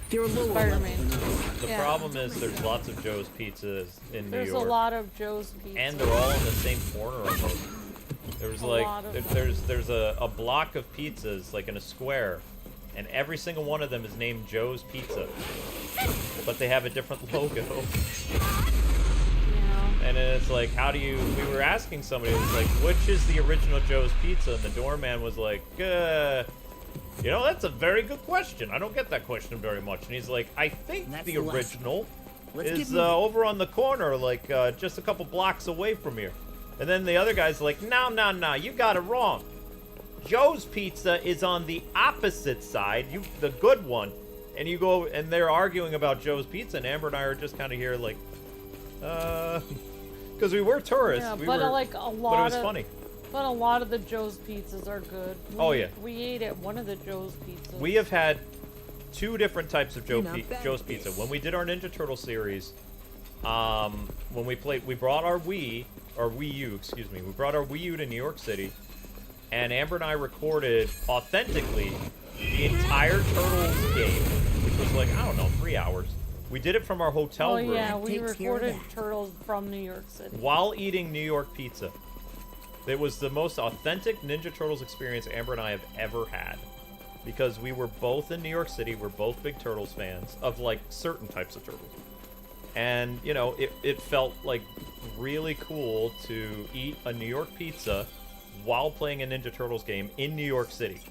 [SPEAKER 5] They're lower
[SPEAKER 2] Spider-Man.
[SPEAKER 1] The
[SPEAKER 2] Yeah.
[SPEAKER 1] problem is there's lots of Joe's Pizzas in New
[SPEAKER 2] There's
[SPEAKER 1] York.
[SPEAKER 2] a lot of Joe's Pizza.
[SPEAKER 1] And they're all in the same corner almost. There's
[SPEAKER 2] A
[SPEAKER 1] like
[SPEAKER 2] lot of
[SPEAKER 1] there's a block of pizzas like in a square, and every single one of them is named Joe's Pizza, but they have a different logo.
[SPEAKER 2] Yeah.
[SPEAKER 1] And then it's like, how do you? We were asking somebody, it was like, which is the original Joe's Pizza? And the doorman was like, you know, that's a very good question. I don't get that question very much. And he's like, I think
[SPEAKER 5] That's
[SPEAKER 1] the
[SPEAKER 5] the last
[SPEAKER 1] original
[SPEAKER 5] Let's
[SPEAKER 1] is
[SPEAKER 5] get moving.
[SPEAKER 1] over on the corner, like just a couple blocks away from here. And then the other guy's like, no, you got it wrong. Joe's Pizza is on the opposite side, the good one. And you go, and they're arguing about Joe's Pizza, and Amber and I are just kind of here like, because we were tourists.
[SPEAKER 2] Yeah,
[SPEAKER 1] we
[SPEAKER 2] but
[SPEAKER 1] were,
[SPEAKER 2] like a lot
[SPEAKER 1] but it was
[SPEAKER 2] of,
[SPEAKER 1] funny.
[SPEAKER 2] But a lot of the Joe's Pizzas are good.
[SPEAKER 1] Oh, yeah.
[SPEAKER 2] We ate at one of the Joe's Pizzas.
[SPEAKER 1] We have had two different types of
[SPEAKER 5] You're not bad
[SPEAKER 1] Joe's
[SPEAKER 5] at
[SPEAKER 1] Pizza.
[SPEAKER 5] this.
[SPEAKER 1] When we did our Ninja Turtle series, when we brought our Wii U, excuse me. We brought our Wii U to New York City, and Amber and I recorded authentically the entire Turtles game, which was like, I don't know, 3 hours. We did it from our hotel room
[SPEAKER 2] yeah, we
[SPEAKER 5] Takes care of
[SPEAKER 2] recorded
[SPEAKER 5] that.
[SPEAKER 2] Turtles from New York City.
[SPEAKER 1] while eating New York pizza. It was the most authentic Ninja Turtles experience Amber and I have ever had. Because we were both in New York City, we're both big Turtles fans of like certain types of turtles. And, you know, it felt like really cool to eat a New York pizza while playing a Ninja Turtles game in New York City.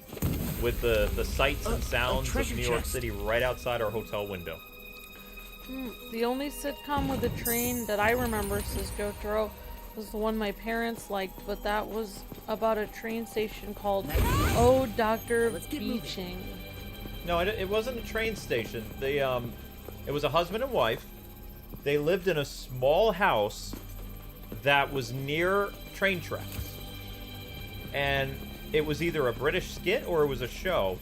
[SPEAKER 1] With the sights and sounds of
[SPEAKER 5] treasure
[SPEAKER 1] New York
[SPEAKER 5] chest.
[SPEAKER 1] City right outside our hotel window.
[SPEAKER 2] The only sitcom with a train that I remember, says Jotaro, was the one my parents liked, but that was about a train station called Oh Dr.
[SPEAKER 5] Let's get moving.
[SPEAKER 2] Beeching.
[SPEAKER 1] No, it wasn't a train station. They it was a husband and wife. They lived in a small house that was near train tracks. And it was either a British skit or it was a show.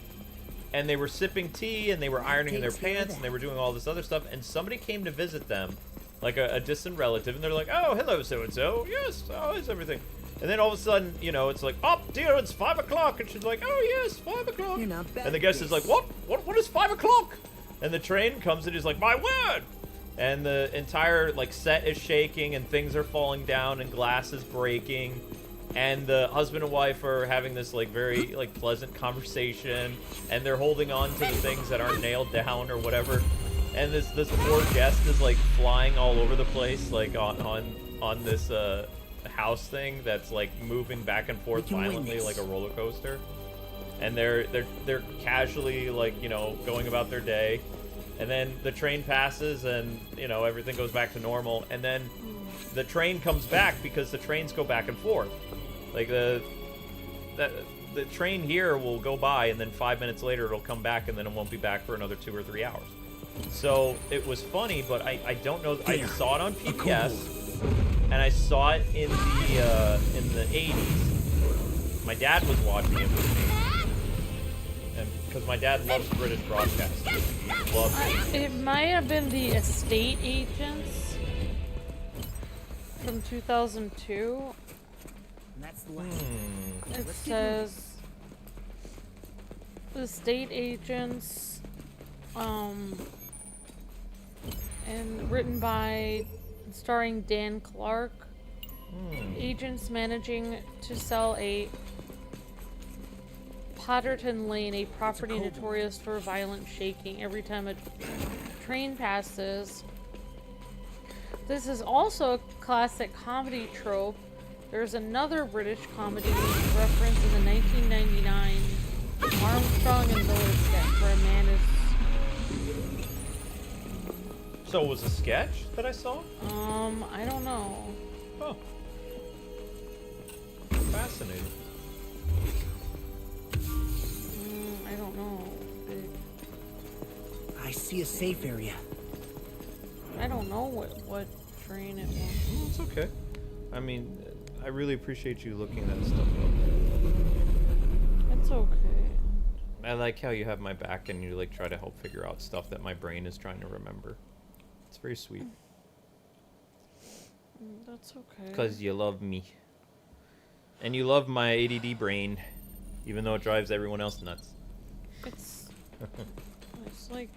[SPEAKER 1] And they were sipping tea and they were ironing their
[SPEAKER 5] takes care of
[SPEAKER 1] pants and they
[SPEAKER 5] that.
[SPEAKER 1] were doing all this other stuff. And somebody came to visit them, like a distant relative, and they're like, "Oh, hello, so and so. Yes, how is everything?" And then all of a sudden, you know, it's like, "Oh dear, it's 5 o'clock," and she's like, "Oh yes, 5 o'clock."
[SPEAKER 5] You're not bad
[SPEAKER 1] And the
[SPEAKER 5] at
[SPEAKER 1] guest is
[SPEAKER 5] this.
[SPEAKER 1] like, "What is 5 o'clock?" And the train comes and he's like, "My word!" And the entire like set is shaking and things are falling down and glass is breaking. And the husband and wife are having this like very like pleasant conversation, and they're holding on to the things that aren't nailed down or whatever. And this poor guest is like flying all over the place, like on this house thing that's like moving back and forth
[SPEAKER 5] We can win
[SPEAKER 1] violently
[SPEAKER 5] this.
[SPEAKER 1] like a roller coaster. And they're casually like, you know, going about their day. And then the train passes and, you know, everything goes back to normal. And then the train comes back because the trains go back and forth. Like the train here will go by and then 5 minutes later it'll come back and then it won't be back for another 2 or 3 hours. So it was funny, but I don't know. I
[SPEAKER 5] There,
[SPEAKER 1] saw it on
[SPEAKER 5] a
[SPEAKER 1] PBS
[SPEAKER 5] kobold.
[SPEAKER 1] and I saw it in the 80s. My dad was watching it with me. And because my dad loves British broadcasting. He loves it.
[SPEAKER 2] It might have been the Estate Agents from 2002.
[SPEAKER 5] That's the last.
[SPEAKER 2] It says the state agents, and written by, starring Dan Clark. Agents managing to sell a Potterton Lane, a property notorious for violent shaking every time a train passes. This is also a classic comedy trope. There's another British comedy reference in the 1999 Armstrong and Miller sketch where a man is...
[SPEAKER 1] So it was a sketch that I saw?
[SPEAKER 2] I don't know.
[SPEAKER 1] Oh. Fascinating.
[SPEAKER 2] I don't know.
[SPEAKER 5] I see a safe area.
[SPEAKER 2] I don't know what train it was.
[SPEAKER 1] It's okay. I mean, I really appreciate you looking that stuff up.
[SPEAKER 2] It's okay.
[SPEAKER 1] I like how you have my back and you like try to help figure out stuff that my brain is trying to remember. It's very sweet.
[SPEAKER 2] That's okay.
[SPEAKER 1] Because you love me. And you love my ADD brain, even though it drives everyone else nuts.
[SPEAKER 2] It's like,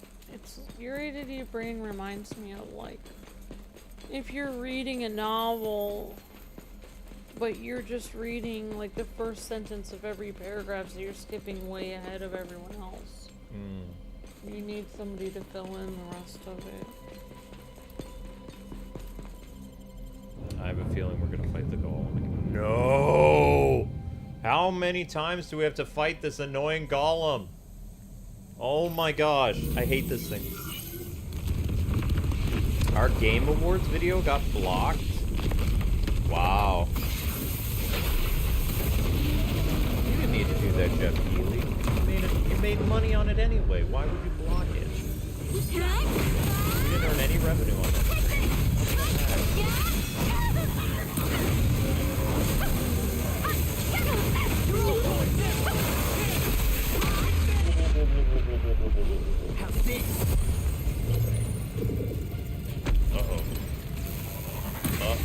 [SPEAKER 2] your ADD brain reminds me of, like, if you're reading a novel, but you're just reading, like, the first sentence of every paragraph, so you're skipping way ahead of everyone else. You need somebody to fill in the rest of it.
[SPEAKER 1] I have a feeling we're gonna fight the golem again. No! How many times do we have to fight this annoying golem? Oh my gosh, I hate this thing. Our Game Awards video got blocked? Wow. You didn't need to do that, Jeff Keighley. You made money on it anyway. Why would you block it? You didn't earn any revenue on it.
[SPEAKER 5] How's this?
[SPEAKER 1] Uh-oh. Uh-oh,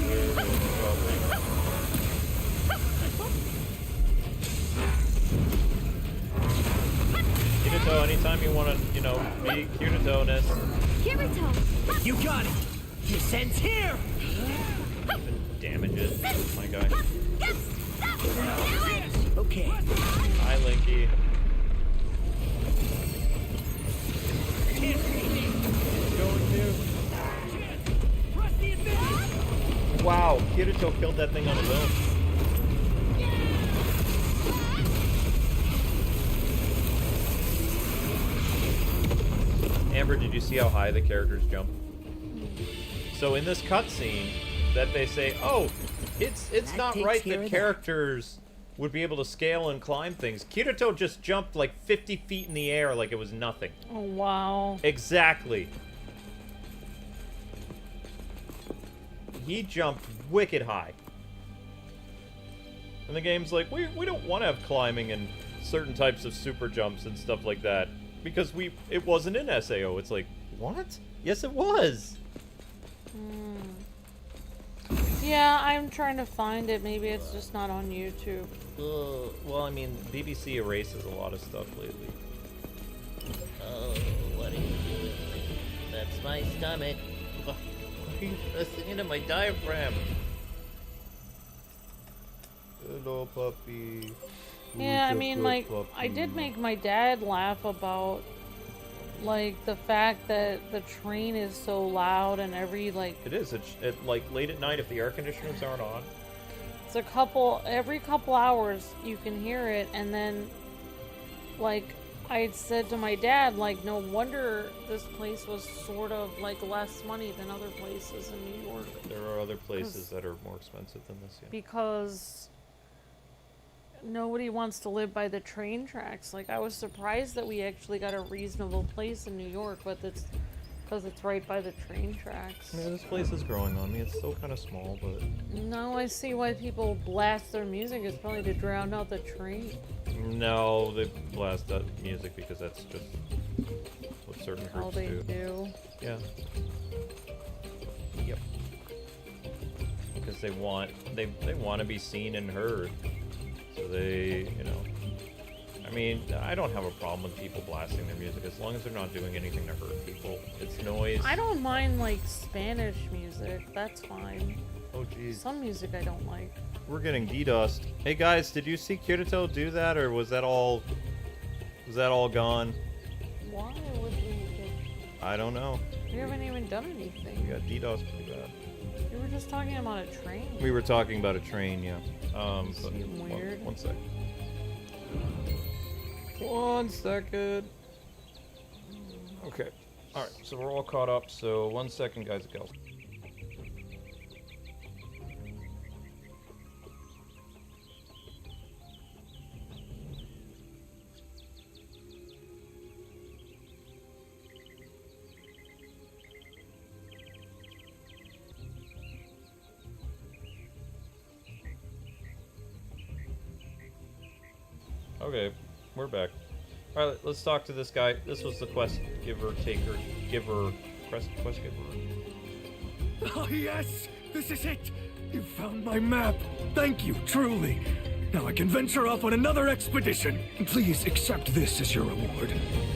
[SPEAKER 1] we're in trouble. Kirito, anytime you want to, you know, be Kirito-ness.
[SPEAKER 4] Kirito!
[SPEAKER 5] You got it! Your sense here!
[SPEAKER 1] And damages, my guy.
[SPEAKER 5] Okay.
[SPEAKER 1] Hi, Linky. Wow, Kirito killed that thing on his own. Amber, did you see how high the characters jump? So in this cutscene, that they say, oh, it's
[SPEAKER 5] That
[SPEAKER 1] not
[SPEAKER 5] takes
[SPEAKER 1] right
[SPEAKER 5] care
[SPEAKER 1] that
[SPEAKER 5] of
[SPEAKER 1] characters would be able to scale and climb things. Kirito just jumped like 50 feet in the air like it was nothing.
[SPEAKER 2] Oh, wow.
[SPEAKER 1] Exactly. He jumped wicked high. And the game's like, we don't want to have climbing and certain types of super jumps and stuff like that. Because it wasn't in SAO. It's like, what? Yes, it was.
[SPEAKER 2] Yeah, I'm trying to find it. Maybe it's just not on YouTube.
[SPEAKER 1] Well, I mean, BBC erases a lot of stuff lately. Oh, what are you doing? That's my stomach. Why are you pressing into my diaphragm? Hello, puppy.
[SPEAKER 2] Yeah, I mean, like, I did make my dad laugh about, like, the fact that the train is so loud and every, like...
[SPEAKER 1] It is. It's like, late at night if the air conditioners aren't on.
[SPEAKER 2] It's every couple hours you can hear it, and then, like, I had said to my dad, like, no wonder this place was sort of, like, less money than other places in New York.
[SPEAKER 1] There are other places that are more expensive than this, yeah.
[SPEAKER 2] Because nobody wants to live by the train tracks. Like, I was surprised that we actually got a reasonable place in New York, but it's because it's right by the train tracks.
[SPEAKER 1] Yeah, this place is growing on me. It's still kind of small, but...
[SPEAKER 2] Now I see why people blast their music. It's probably to drown out the train.
[SPEAKER 1] No, they blast that music because that's just what certain
[SPEAKER 2] How
[SPEAKER 1] groups
[SPEAKER 2] they do.
[SPEAKER 1] Yeah. Yep. Because they want to be seen and heard. So they, you know. I mean, I don't have a problem with people blasting their music as long as they're not doing anything to hurt people. It's noise.
[SPEAKER 2] I don't mind, like, Spanish music. That's fine.
[SPEAKER 1] Oh, jeez.
[SPEAKER 2] Some music I don't like.
[SPEAKER 1] We're getting DDoSed. Hey, guys, did you see Kirito do that, or was that all gone?
[SPEAKER 2] Why would we get...
[SPEAKER 1] I don't know.
[SPEAKER 2] We haven't even done
[SPEAKER 1] We
[SPEAKER 2] anything.
[SPEAKER 1] got DDoSed pretty bad.
[SPEAKER 2] We were just talking about a train.
[SPEAKER 1] We were talking about a train, yeah. But
[SPEAKER 2] Seem weird.
[SPEAKER 1] One sec. 1 second. Okay. Alright, so we're all caught up, so 1 second, guys, go. Okay, we're back. Alright, let's talk to this guy. This was the quest giver, quest giver.
[SPEAKER 6] Oh, yes! This is it! You found my map! Thank you, truly! Now I can venture off on another expedition! Please accept this as your reward.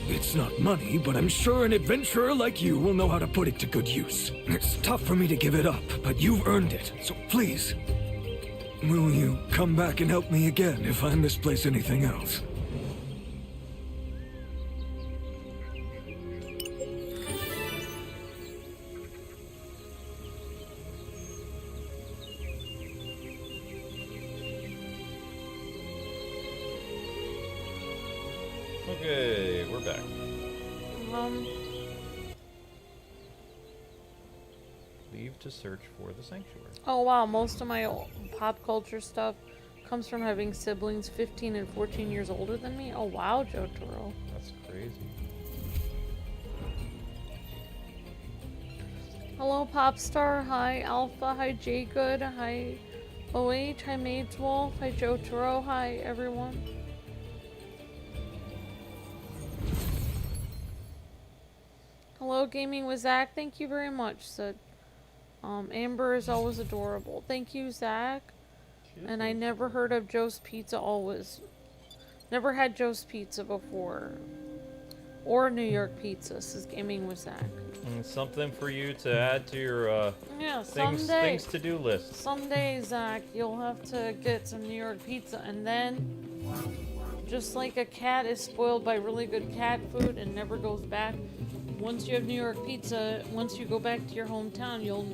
[SPEAKER 6] It's not money, but I'm sure an adventurer like you will know how to put it to good use. It's tough for me to give it up, but you've earned it, so please. Will you come back and help me again if I misplace anything else?
[SPEAKER 1] Okay, we're back. Leave to search for the sanctuary.
[SPEAKER 2] Oh wow, most of my pop culture stuff comes from having siblings 15 and 14 years older than me. Oh wow, Jotaro.
[SPEAKER 1] That's crazy.
[SPEAKER 2] Hello, Popstar. Hi, Alpha. Hi, J-Good. Hi, OH. Hi, Maids Wolf. Hi, Jotaro. Hi, everyone. Hello, Gaming with Zach. Thank you very much, said. Amber is always adorable. Thank you, Zach. And I never heard of Joe's Pizza always. Never had Joe's Pizza before. Or New York Pizza, says Gaming with Zach.
[SPEAKER 1] Something for you to add to your
[SPEAKER 2] Yeah,
[SPEAKER 1] things to do list.
[SPEAKER 2] Someday, Zach, you'll have to get some New York pizza, and then, just like a cat is spoiled by really good cat food and never goes back, once you have New York pizza, once you go back to your hometown, you'll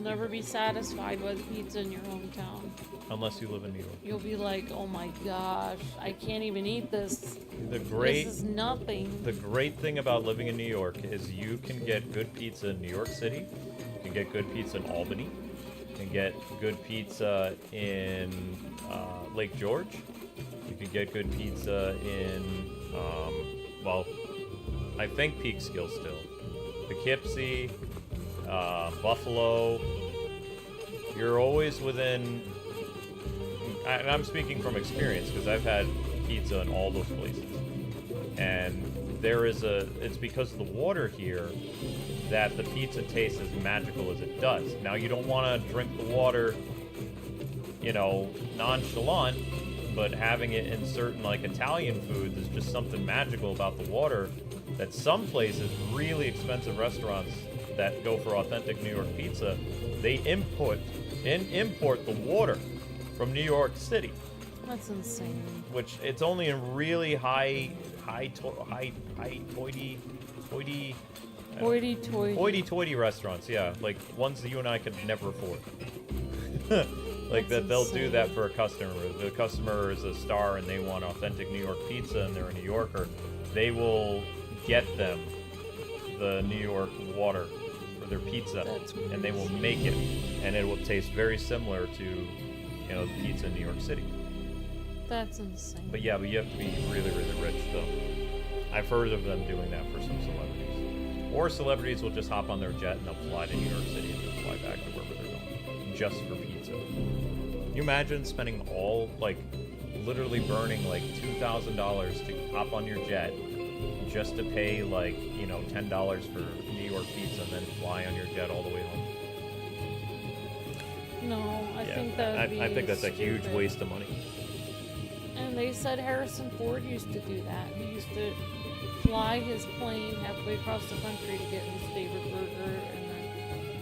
[SPEAKER 2] never be satisfied with pizza in your hometown.
[SPEAKER 1] Unless you live in New York.
[SPEAKER 2] You'll be like, oh my gosh, I can't even eat this.
[SPEAKER 1] This
[SPEAKER 2] is nothing.
[SPEAKER 1] The great thing about living in New York is you can get good pizza in New York City. You can get good pizza in Albany. You can get good pizza in Lake George. You can get good pizza in, well, I think Peekskill still. Poughkeepsie, Buffalo. You're always within... And I'm speaking from experience because I've had pizza in all those places. And there is it's because of the water here that the pizza tastes as magical as it does. Now, you don't want to drink the water, you know, nonchalant, but having it in certain, like, Italian foods is just something magical about the water that some places, really expensive restaurants that go for authentic New York pizza, they import the water from New York City.
[SPEAKER 2] That's insane.
[SPEAKER 1] Which it's only in really hoity-toity restaurants, yeah, like ones that you and I could never afford. Like that, they'll do that for a customer. The customer is a star and they want authentic New York pizza and they're a New Yorker. They will get them the New York water for their pizza, and they will make it, and it will taste very similar to, you know, the pizza in New York City.
[SPEAKER 2] That's insane.
[SPEAKER 1] But yeah, but you have to be really, really rich, though. I've heard of them doing that for some celebrities. Or celebrities will just hop on their jet and they'll fly to New York City and then fly back to wherever they're going, just for pizza. Can you imagine spending literally burning like $2,000 to hop on your jet just to pay like, you know, $10 for New York pizza and then fly on your jet all the way home?
[SPEAKER 2] No, I think
[SPEAKER 1] that's a huge waste of money.
[SPEAKER 2] And they said Harrison Ford used to do that. He used to fly his plane halfway across the country to get his favorite burger and then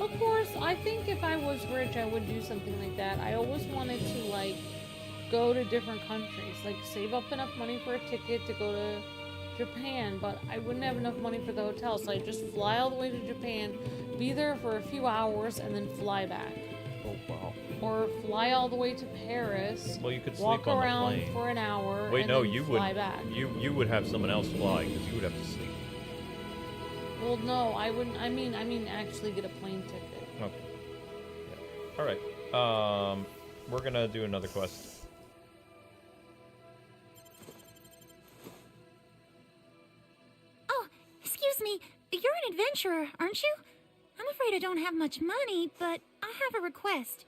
[SPEAKER 2] Of course, I think if I was rich, I would do something like that. I always wanted to, like, go to different countries. Like, save up enough money for a ticket to go to Japan, but I wouldn't have enough money for the hotel, so I'd just fly all the way to Japan, be there for a few hours, and then fly back.
[SPEAKER 1] Oh, wow.
[SPEAKER 2] Or fly all the way to Paris.
[SPEAKER 1] Well, you could
[SPEAKER 2] walk
[SPEAKER 1] sleep on the
[SPEAKER 2] around
[SPEAKER 1] plane.
[SPEAKER 2] for an hour.
[SPEAKER 1] Wait,
[SPEAKER 2] and
[SPEAKER 1] no,
[SPEAKER 2] then
[SPEAKER 1] you
[SPEAKER 2] fly
[SPEAKER 1] would.
[SPEAKER 2] back.
[SPEAKER 1] You would have someone else fly because you would have to sleep.
[SPEAKER 2] Well, no, I wouldn't. I mean, actually get a plane ticket.
[SPEAKER 1] Okay. Yeah. All right. We're gonna do another quest.
[SPEAKER 7] Oh, excuse me. You're an adventurer, aren't you? I'm afraid I don't have much money, but I have a request.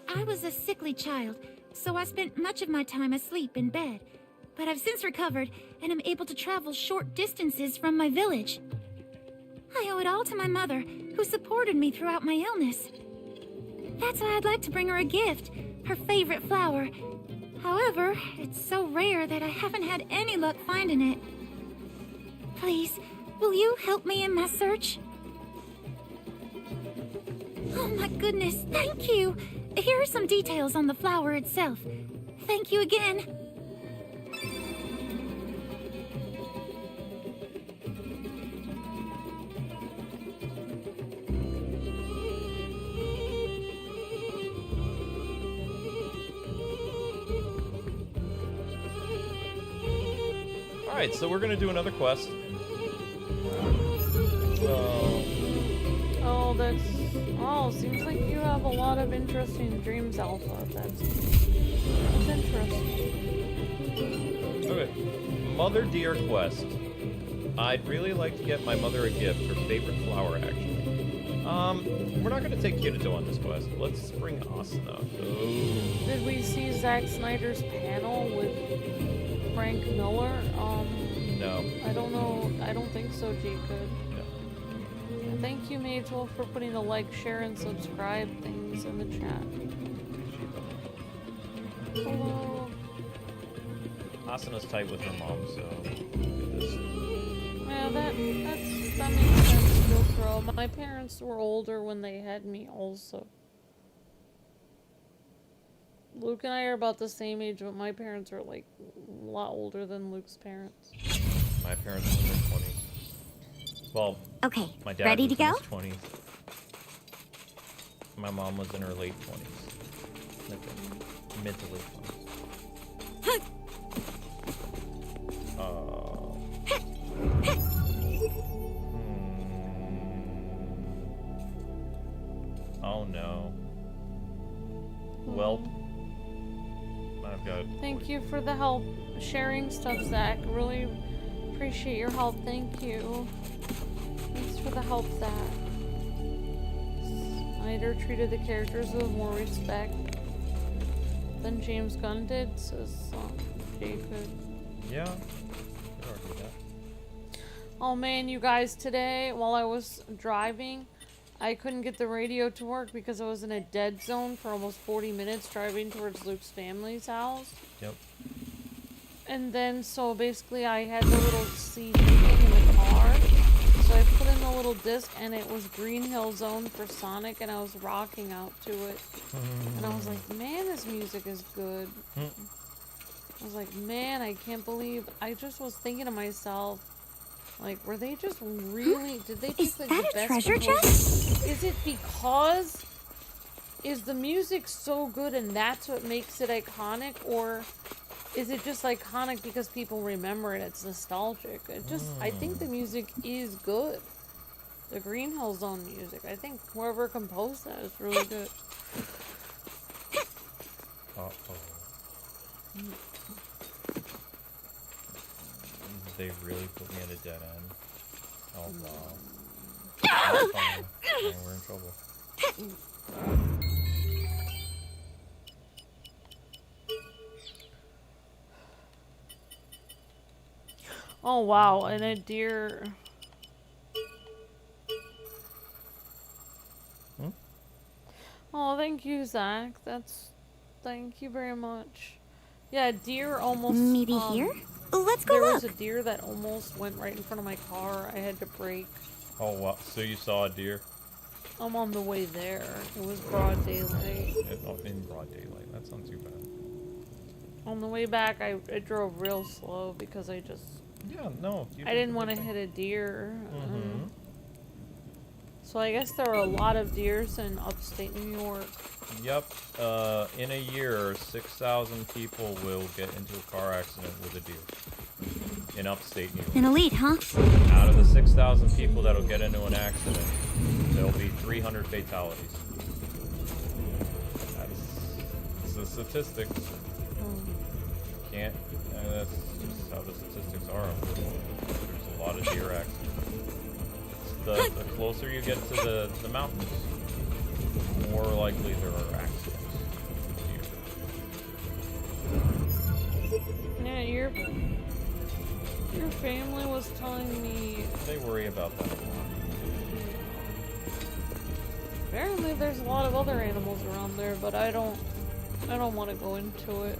[SPEAKER 7] I was a sickly child, so I spent much of my time asleep in bed. But I've since recovered, and am able to travel short distances from my village. I owe it all to my mother, who supported me throughout my illness. That's why I'd like to bring her a gift, her favorite flower. However, it's so rare that I haven't had any luck finding it. Please, will you help me in my search? Oh my goodness, thank you! Here are some details on the flower itself. Thank you again.
[SPEAKER 1] Alright, so we're gonna do another quest.
[SPEAKER 2] Oh, that's... Oh, seems like you have a lot of interesting dreams, Alpha. That's interesting.
[SPEAKER 1] Okay. Mother Dear quest. I'd really like to get my mother a gift, her favorite flower, actually. We're not gonna take Kirito on this quest. Let's bring Asuna. Oh.
[SPEAKER 2] Did we see Zack Snyder's panel with Frank Miller?
[SPEAKER 1] No.
[SPEAKER 2] I don't know. I don't think so, Jacob.
[SPEAKER 1] No.
[SPEAKER 2] Thank you, Majel, for putting the like, share, and subscribe things in the chat. Hello.
[SPEAKER 1] Asuna's tight with her mom, so
[SPEAKER 2] Yeah, that makes sense, GoPro. My parents were older when they had me also. Luke and I are about the same age, but my parents are like a lot older than Luke's parents.
[SPEAKER 1] my parents were in their 20s. Well,
[SPEAKER 7] Okay,
[SPEAKER 1] my dad
[SPEAKER 7] ready
[SPEAKER 1] was
[SPEAKER 7] to
[SPEAKER 1] in
[SPEAKER 7] go?
[SPEAKER 1] his 20s. My mom was in her late 20s. Like, mid to late 20s. Oh no. Welp. I've got...
[SPEAKER 2] Thank you for the help sharing stuff, Zach. Really appreciate your help. Thank you. Thanks for the help, Zach. Snyder treated the characters with more respect than James Gunn did, says Jacob.
[SPEAKER 1] Yeah. Could argue that.
[SPEAKER 2] Oh man, you guys, today while I was driving, I couldn't get the radio to work because I was in a dead zone for almost 40 minutes driving towards Luke's family's house.
[SPEAKER 1] Yep.
[SPEAKER 2] And then, so basically I had the little CD thing in the car. So I put in the little disc and it was Green Hill Zone for Sonic and I was rocking out to it. And I was like, man, this music is good. I was like, man, I can't believe, I just was thinking to myself, like, were they just really, did they
[SPEAKER 7] Is
[SPEAKER 2] just like
[SPEAKER 7] that
[SPEAKER 2] the
[SPEAKER 7] a
[SPEAKER 2] best
[SPEAKER 7] treasure
[SPEAKER 2] composers?
[SPEAKER 7] chest?
[SPEAKER 2] Is it because, is the music so good and that's what makes it iconic, or is it just iconic because people remember it, it's nostalgic? It just, I think the music is good. The Green Hill Zone music, I think whoever composed that is really good.
[SPEAKER 1] Uh-oh. They really put me at a dead end. Oh wow. Oh, we're in trouble.
[SPEAKER 2] Oh wow, and a deer. Oh, thank you, Zach. Thank you very much. Yeah, deer almost.
[SPEAKER 7] Maybe here? Let's go
[SPEAKER 2] There
[SPEAKER 7] look.
[SPEAKER 2] was a deer that almost went right in front of my car. I had to brake.
[SPEAKER 1] Oh, wow. So you saw a deer?
[SPEAKER 2] I'm on the way there. It was broad daylight.
[SPEAKER 1] In broad daylight. That's not too bad.
[SPEAKER 2] On the way back, I drove real slow because I just...
[SPEAKER 1] Yeah, no.
[SPEAKER 2] I didn't want to hit a deer.
[SPEAKER 1] Mm-hmm.
[SPEAKER 2] So I guess there are a lot of deers in upstate New York.
[SPEAKER 1] Yep. In a year, 6,000 people will get into a car accident with a deer. In upstate New York.
[SPEAKER 7] An elite, huh?
[SPEAKER 1] Out of the 6,000 people that'll get into an accident, there'll be 300 fatalities. That's the statistics. Can't. That's just how the statistics are. There's a lot of deer accidents. The closer you get to the mountains, the more likely there are accidents with deer.
[SPEAKER 2] Yeah, your family was telling me...
[SPEAKER 1] They worry about that a lot.
[SPEAKER 2] Apparently there's a lot of other animals around there, but I don't want to go into it.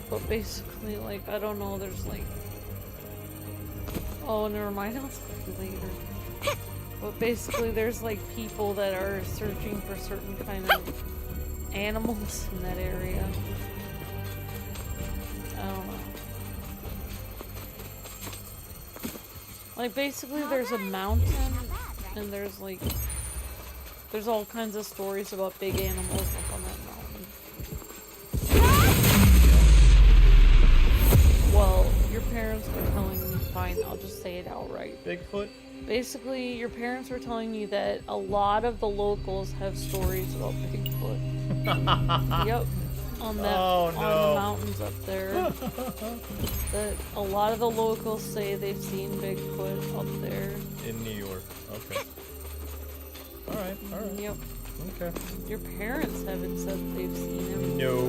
[SPEAKER 2] But basically, like, I don't know, there's like... Oh, never mind, I'll tell you later. But basically there's like people that are searching for certain kind of animals in that area. I don't know. Like, basically there's a mountain, and there's like... There's all kinds of stories about big animals up on that mountain. Well, your parents were telling me, fine, I'll just say it outright.
[SPEAKER 1] Bigfoot?
[SPEAKER 2] Basically, your parents were telling me that a lot of the locals have stories about Bigfoot. Yep. On that, on the mountains up there. That a lot of the locals say they've seen Bigfoot up there.
[SPEAKER 1] In New York. Okay. Alright, alright.
[SPEAKER 2] Yep.
[SPEAKER 1] Okay.
[SPEAKER 2] Your parents haven't said they've seen him.
[SPEAKER 1] No.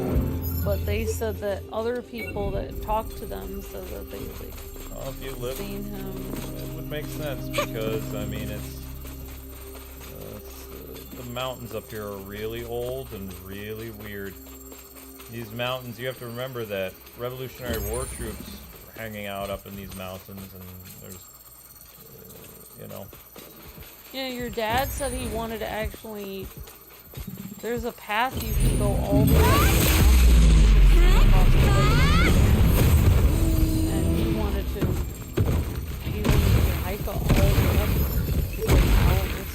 [SPEAKER 2] But they said that other people that talked to them said that they've like,
[SPEAKER 1] Well, if you live,
[SPEAKER 2] seen him.
[SPEAKER 1] it would make sense because, I mean, it's the mountains up here are really old and really weird. These mountains, you have to remember that Revolutionary War troops were hanging out up in these mountains, and there's, you know.
[SPEAKER 2] Yeah, your dad said he wanted to actually... There's a path you can go all the way up the mountain across the lake. And he wanted to hike all the way up for like hours.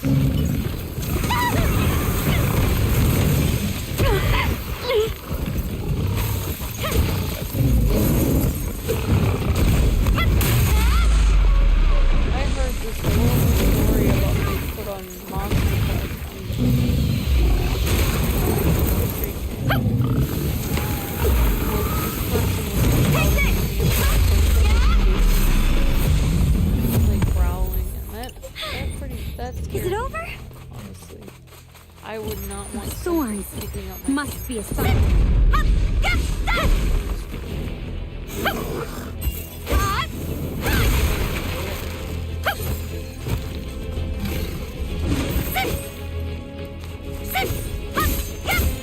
[SPEAKER 2] I heard this horrible story about Bigfoot on Monster Park. Like growling, and that's
[SPEAKER 7] Is it over?
[SPEAKER 2] honestly. I would not want
[SPEAKER 7] Thorns
[SPEAKER 2] picking up my
[SPEAKER 7] must be a sign.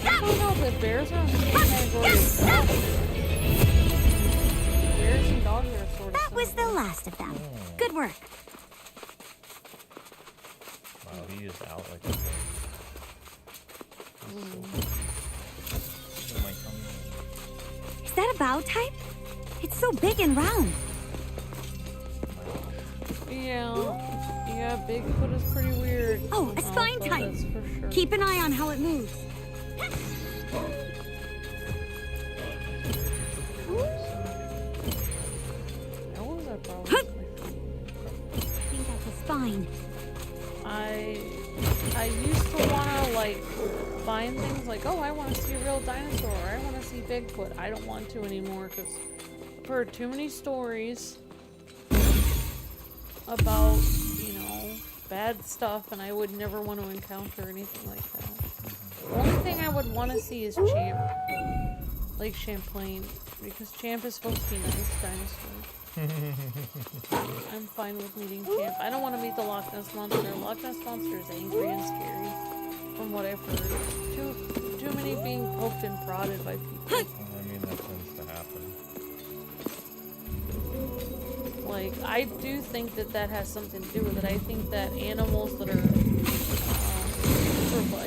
[SPEAKER 2] I don't know, but bears are in the same category as dogs. Bears and dogs are sort of
[SPEAKER 7] That was the
[SPEAKER 2] similar.
[SPEAKER 7] last of them. Good work.
[SPEAKER 1] Wow, he is out like a thing.
[SPEAKER 7] Is that a bow type? It's so big and round.
[SPEAKER 2] Yeah, Bigfoot is pretty weird.
[SPEAKER 7] Oh, a spine
[SPEAKER 2] Also,
[SPEAKER 7] type.
[SPEAKER 2] that's for sure.
[SPEAKER 7] Keep an eye on how it moves.
[SPEAKER 2] That was a problem.
[SPEAKER 7] I think that's a spine.
[SPEAKER 2] I used to wanna like find things like, oh, I want to see a real dinosaur, or I want to see Bigfoot. I don't want to anymore because I've heard too many stories about, you know, bad stuff, and I would never want to encounter anything like that. The only thing I would want to see is Champ, Lake Champlain, because Champ is supposed to be nice dinosaur. I'm fine with meeting Champ. I don't want to meet the Loch Ness Monster. Loch Ness Monster is angry and scary, from what I've heard. Too many being poked and prodded by people.
[SPEAKER 1] I mean, that tends to happen.
[SPEAKER 2] Like, I do think that that has something to do with it. I think that animals that are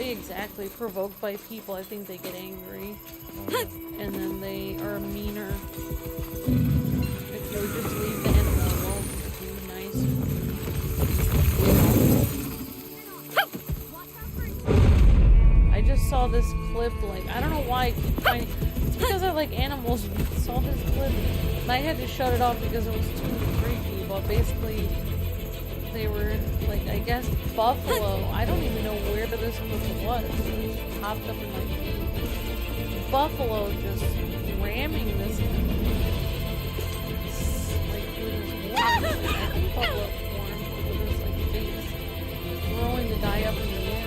[SPEAKER 2] exactly provoked by people, I think they get angry. And then they are meaner. If you would just leave the animal alone, it'd be nice. I just saw this clip, like, I don't know why I keep finding, it's because I like animals. I saw this clip and I had to shut it off because it was too creepy, but basically they were, like, I guess buffalo, I don't even know where this clip was, it just popped up in my feed. Buffalo just ramming this, like, with his horns, I think buffalo horns, with his, like, face, throwing the guy up in the air.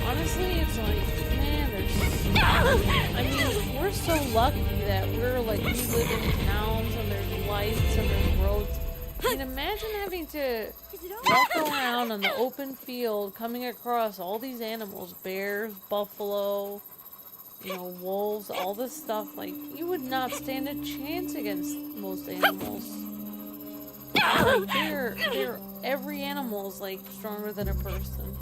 [SPEAKER 2] Honestly, it's like, man, I mean, we're so lucky that we're like, we live in towns and there's lights and there's roads. I mean, imagine having to walk around on the open field, coming across all these animals, bears, buffalo, you know, wolves, all this stuff. Like, you would not stand a chance against most animals. Like, every animal's like stronger than a person.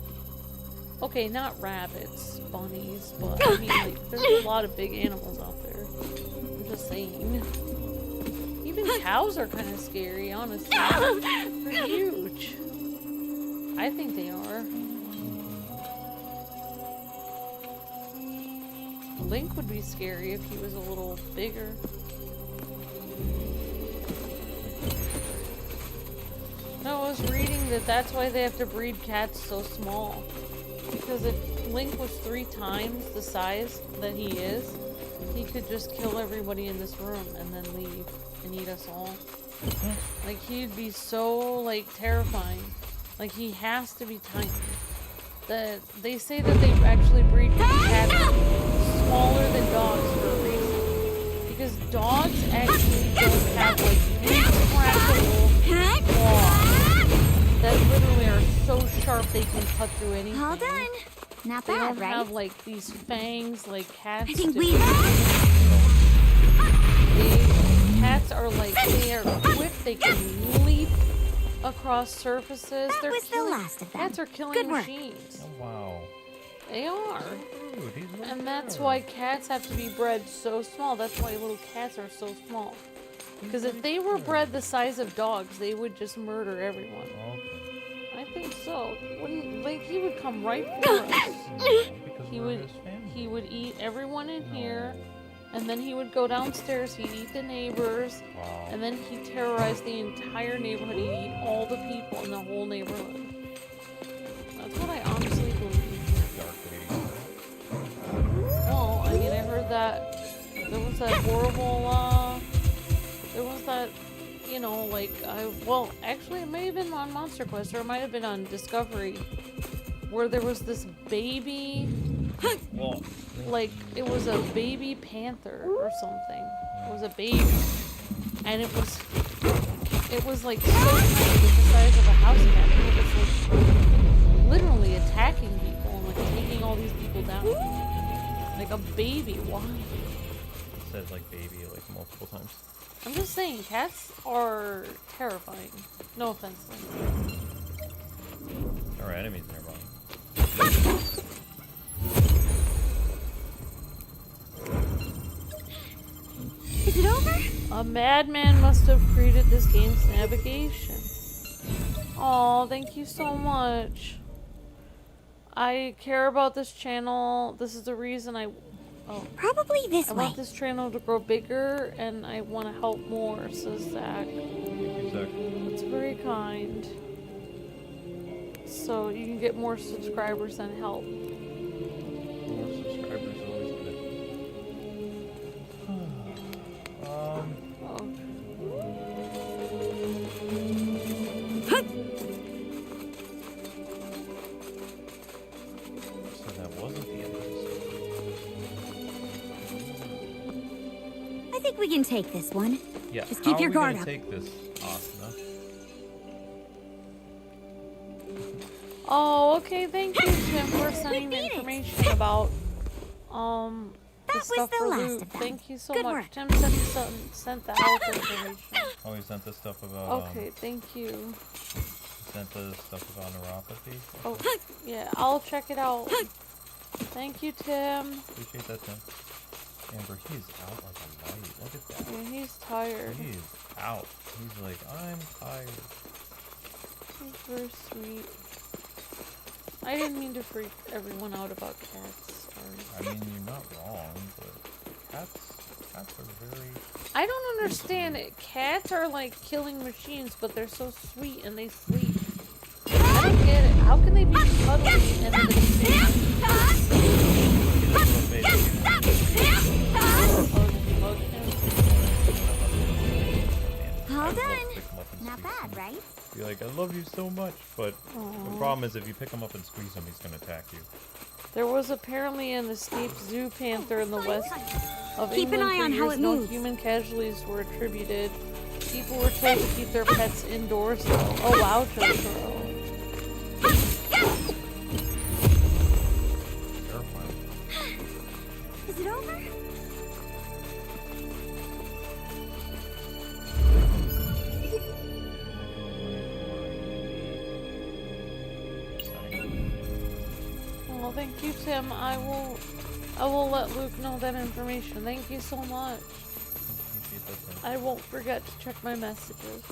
[SPEAKER 2] Okay, not rabbits, bunnies, but I mean, like, there's a lot of big animals out there. I'm just saying. Even cows are kind of scary, honestly. They're huge. I think they are. Link would be scary if he was a little bigger. No, I was reading that that's why they have to breed cats so small. Because if Link was 3 times the size that he is, he could just kill everybody in this room and then leave and eat us all. Like, he'd be so, like, terrifying. Like, he has to be tiny. That they say that they actually breed cats smaller than dogs for a reason. Because dogs actually don't have, like, incredible claws that literally are so sharp they can cut through anything.
[SPEAKER 7] All done. Not
[SPEAKER 2] They
[SPEAKER 7] bad,
[SPEAKER 2] don't
[SPEAKER 7] right?
[SPEAKER 2] have like these fangs like cats.
[SPEAKER 7] I think
[SPEAKER 2] do.
[SPEAKER 7] we.
[SPEAKER 2] Cats are like, they are quick. They can leap across surfaces.
[SPEAKER 7] That
[SPEAKER 2] They're
[SPEAKER 7] was the
[SPEAKER 2] killing,
[SPEAKER 7] last of them.
[SPEAKER 2] Cats are killing
[SPEAKER 7] Good work.
[SPEAKER 2] machines.
[SPEAKER 1] Oh, wow.
[SPEAKER 2] They are.
[SPEAKER 1] Dude, he's right
[SPEAKER 2] And that's
[SPEAKER 1] there.
[SPEAKER 2] why cats have to be bred so small. That's why little cats are so small. Because if they were bred the size of dogs, they would just murder everyone.
[SPEAKER 1] Okay.
[SPEAKER 2] I think so. Wouldn't, like, he would come right for us.
[SPEAKER 1] Because
[SPEAKER 2] He
[SPEAKER 1] we're
[SPEAKER 2] would
[SPEAKER 1] his family.
[SPEAKER 2] he would eat everyone in here, and then he would go downstairs, he'd eat the neighbors,
[SPEAKER 1] Wow.
[SPEAKER 2] and then he'd terrorize the entire neighborhood, he'd eat all the people in the whole neighborhood. That's what I honestly believe.
[SPEAKER 1] Dark lady.
[SPEAKER 2] Well, I mean, I heard that there was that horrible, there was that, you know, like, well, actually it may have been on Monster Quest, or it might have been on Discovery, where there was this baby,
[SPEAKER 1] Well,
[SPEAKER 2] like, it was a baby panther or something. It was a baby. And it was like so tiny, with the size of a house cat. It was like literally attacking people and like taking all these people down. Like a baby. Why?
[SPEAKER 1] it says like baby like multiple times.
[SPEAKER 2] I'm just saying, cats are terrifying. No offense to them.
[SPEAKER 1] Our enemies nearby.
[SPEAKER 7] Is it over?
[SPEAKER 2] A madman must have created this game's navigation. Oh, thank you so much. I care about this channel. This is the reason I
[SPEAKER 7] Probably this
[SPEAKER 2] I
[SPEAKER 7] way.
[SPEAKER 2] want this channel to grow bigger, and I want to help more, says Zach.
[SPEAKER 1] Exactly.
[SPEAKER 2] It's very kind. So you can get more subscribers and help.
[SPEAKER 1] More subscribers is always good.
[SPEAKER 2] Oh.
[SPEAKER 1] So that wasn't the end of this.
[SPEAKER 7] I think we can take this one.
[SPEAKER 1] Yeah.
[SPEAKER 7] Just keep
[SPEAKER 1] how
[SPEAKER 7] your
[SPEAKER 1] are we
[SPEAKER 7] guard
[SPEAKER 1] gonna
[SPEAKER 7] up.
[SPEAKER 1] Take this, Asuna.
[SPEAKER 2] Oh, okay. Thank you, Tim, for sending the
[SPEAKER 7] did it.
[SPEAKER 2] information about
[SPEAKER 7] That
[SPEAKER 2] the stuff
[SPEAKER 7] the
[SPEAKER 2] for
[SPEAKER 7] last
[SPEAKER 2] Luke.
[SPEAKER 7] of them.
[SPEAKER 2] Thank you so
[SPEAKER 7] Good
[SPEAKER 2] much.
[SPEAKER 7] work.
[SPEAKER 2] Tim sent the health information.
[SPEAKER 1] Oh, he sent the stuff about.
[SPEAKER 2] Okay, thank you.
[SPEAKER 1] Sent the stuff about neuropathy.
[SPEAKER 2] Oh, yeah, I'll check it out. Thank you, Tim.
[SPEAKER 1] Appreciate that, Tim. Amber, he's out like a light. Look at that.
[SPEAKER 2] Yeah, he's tired.
[SPEAKER 1] He's out. He's like, I'm tired.
[SPEAKER 2] He's very sweet. I didn't mean to freak everyone out about cats. Sorry.
[SPEAKER 1] I mean, you're not wrong, but cats are very.
[SPEAKER 2] I don't understand it. Cats are like killing machines, but they're so sweet and they sleep. I don't get it. How can they be cuddly and then
[SPEAKER 7] All done. Not bad, right?
[SPEAKER 1] Be like, I love you so much, but the problem is if you pick him up and squeeze him, he's gonna attack you.
[SPEAKER 2] There was apparently an escaped zoo panther in the west of
[SPEAKER 7] Keep an
[SPEAKER 2] England.
[SPEAKER 7] eye
[SPEAKER 2] For
[SPEAKER 7] on how
[SPEAKER 2] years,
[SPEAKER 7] it
[SPEAKER 2] no
[SPEAKER 7] moves.
[SPEAKER 2] human casualties were attributed. People were told to keep their pets indoors though. Oh wow, Jotaro.
[SPEAKER 1] Terrifying.
[SPEAKER 7] Is it over?
[SPEAKER 2] Well, thank you, Tim. I will let Luke know that information. Thank you so much.
[SPEAKER 1] Appreciate that, Tim.
[SPEAKER 2] I won't forget to check my messages.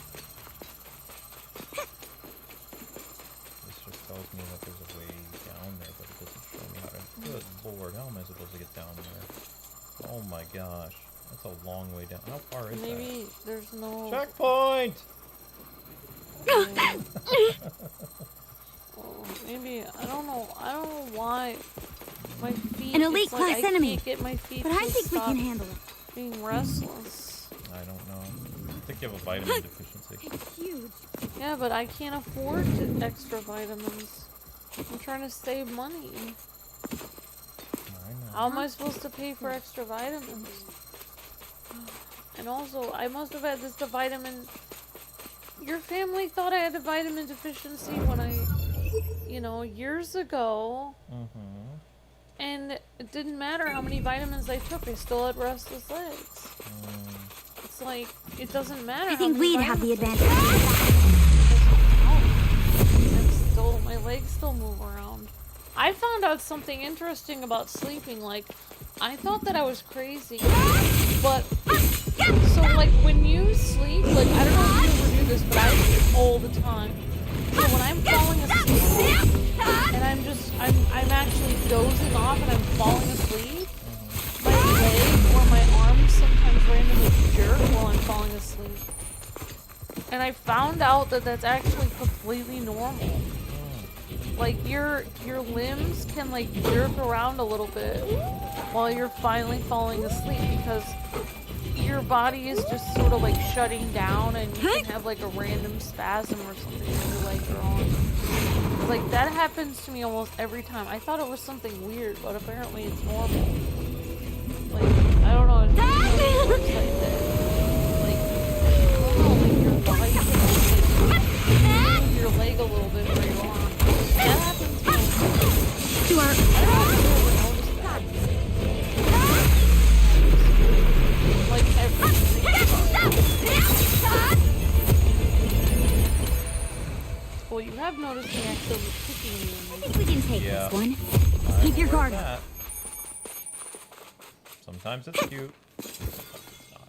[SPEAKER 1] This just tells me that there's a way down there, but it doesn't show me how to. Good lord, how am I supposed to get down there? Oh my gosh, that's a long way down. How far is
[SPEAKER 2] Maybe there's no
[SPEAKER 1] that? Checkpoint!
[SPEAKER 2] Oh, maybe I don't know why my feet.
[SPEAKER 7] An elite
[SPEAKER 2] it's like
[SPEAKER 7] class
[SPEAKER 2] I
[SPEAKER 7] enemy.
[SPEAKER 2] Can't get my feet
[SPEAKER 7] But
[SPEAKER 2] to
[SPEAKER 7] I think we
[SPEAKER 2] stop
[SPEAKER 7] can handle it.
[SPEAKER 2] being restless.
[SPEAKER 1] I don't know. I think you have a vitamin deficiency.
[SPEAKER 7] It's huge.
[SPEAKER 2] Yeah, but I can't afford extra vitamins. I'm trying to save money.
[SPEAKER 1] I know.
[SPEAKER 2] How am I supposed to pay for extra vitamins? And also, I must have had this vitamin. Your family thought I had a vitamin deficiency when years ago.
[SPEAKER 1] Mm-hmm.
[SPEAKER 2] And it didn't matter how many vitamins I took, I still had restless legs. It's like, it doesn't matter.
[SPEAKER 7] I think we'd have the advantage.
[SPEAKER 2] My legs still move around. I found out something interesting about sleeping. Like, I thought that I was crazy, but so like when you sleep, like I don't know if you ever do this, but I do it all the time. So when I'm falling asleep and I'm actually dozing off and I'm falling asleep, my leg or my arms sometimes randomly jerk while I'm falling asleep. And I found out that that's actually completely normal. Like your limbs can like jerk around a little bit while you're finally falling asleep because your body is just sort of like shutting down and you can have like a random spasm or something in your leg or arm. Like that happens to me almost every time. I thought it was something weird, but apparently it's normal. Like I don't know. It looks like that. Like I don't know, like your body can like, move your leg a little bit or your arm. That happens to me.
[SPEAKER 7] To our
[SPEAKER 2] I don't know if you ever noticed that. Like every Well, you have noticed me actually kicking you.
[SPEAKER 7] I think we can take
[SPEAKER 1] Yeah.
[SPEAKER 7] this one.
[SPEAKER 1] I'm
[SPEAKER 7] Keep your
[SPEAKER 1] aware of
[SPEAKER 7] guard up.
[SPEAKER 1] that. Sometimes it's cute. Sometimes it's not.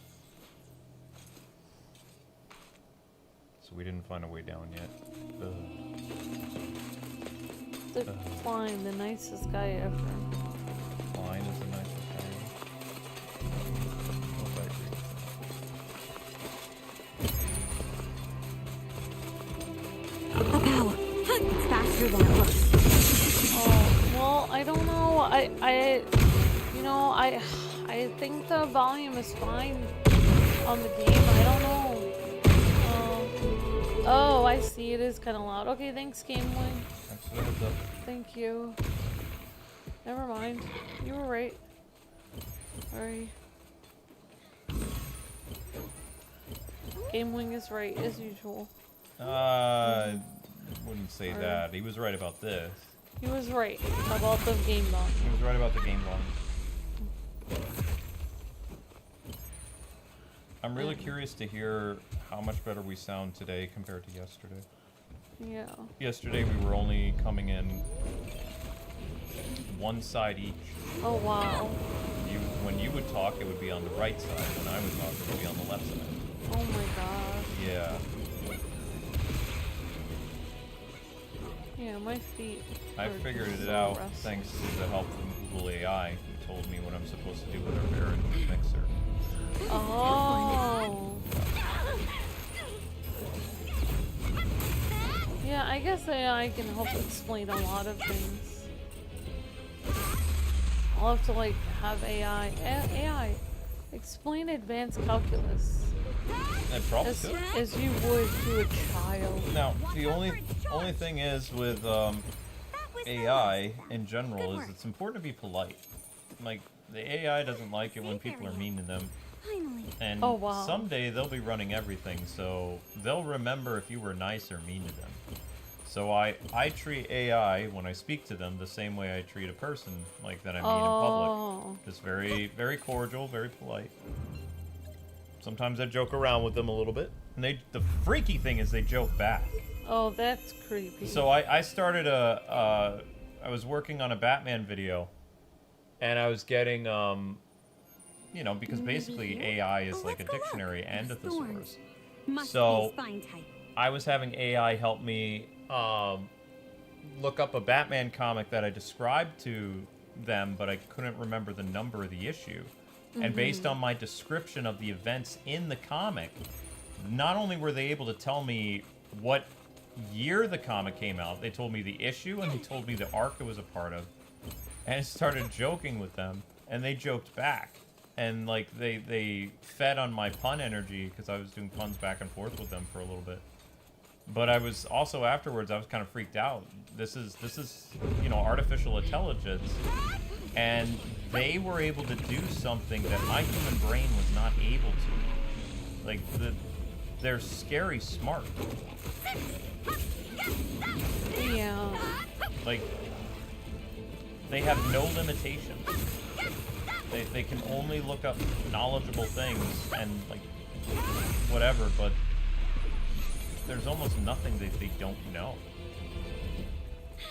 [SPEAKER 1] So we didn't find a way down yet.
[SPEAKER 2] The Klein, the nicest guy ever.
[SPEAKER 1] Klein is the nicest guy. Hope I agree with that.
[SPEAKER 7] A power. It's faster than it looks.
[SPEAKER 2] Oh, well, I don't know. I think the volume is fine on the game. I don't know. Oh, I see. It is kind of loud. Okay, thanks, Gamewing.
[SPEAKER 1] Thanks for the heads up.
[SPEAKER 2] Thank you. Never mind. You were right. Sorry. Gamewing is right, as usual.
[SPEAKER 1] Wouldn't say that. He was right about this.
[SPEAKER 2] He was right about the game bomb.
[SPEAKER 1] He was right about the game bomb. I'm really curious to hear how much better we sound today compared to yesterday.
[SPEAKER 2] Yeah.
[SPEAKER 1] Yesterday we were only coming in one side each.
[SPEAKER 2] Oh wow.
[SPEAKER 1] When you would talk, it would be on the right side. When I would talk, it would be on the left side.
[SPEAKER 2] Oh my gosh.
[SPEAKER 1] Yeah.
[SPEAKER 2] Yeah, my feet.
[SPEAKER 1] I
[SPEAKER 2] are
[SPEAKER 1] figured
[SPEAKER 2] just
[SPEAKER 1] it
[SPEAKER 2] so
[SPEAKER 1] out
[SPEAKER 2] restless.
[SPEAKER 1] thanks to the help from Google AI, who told me what I'm supposed to do with our bearing mixer.
[SPEAKER 2] Oh. Yeah, I guess AI can help explain a lot of things. I'll have to like have AI explain advanced calculus
[SPEAKER 1] It probably
[SPEAKER 2] as,
[SPEAKER 1] could.
[SPEAKER 2] as you would to a child.
[SPEAKER 1] Now, the only thing is with AI in general is it's important to be polite. Like, the AI doesn't like it when people are mean to them.
[SPEAKER 7] Finally.
[SPEAKER 1] And
[SPEAKER 2] Oh, wow.
[SPEAKER 1] someday they'll be running everything, so they'll remember if you were nice or mean to them. So I treat AI, when I speak to them, the same way I treat a person like that I meet in
[SPEAKER 2] Oh.
[SPEAKER 1] public. Just very, very cordial, very polite. Sometimes I joke around with them a little bit. And the freaky thing is they joke back.
[SPEAKER 2] Oh, that's creepy.
[SPEAKER 1] So I started I was working on a Batman video, and I was getting, you know, because basically AI is like a dictionary and a thesaurus. So I was having AI help me look up a Batman comic that I described to them, but I couldn't remember the number of the issue. And based on my description of the events in the comic, not only were they able to tell me what year the comic came out, they told me the issue and they told me the arc it was a part of. And I started joking with them, and they joked back. And like they fed on my pun energy because I was doing puns back and forth with them for a little bit. But I was also afterwards I was kind of freaked out. This is you know, artificial intelligence, and they were able to do something that my human brain was not able to. Like they're scary smart.
[SPEAKER 2] Yeah.
[SPEAKER 1] Like they have no limitations. They can only look up knowledgeable things and like whatever, but there's almost nothing that they don't know.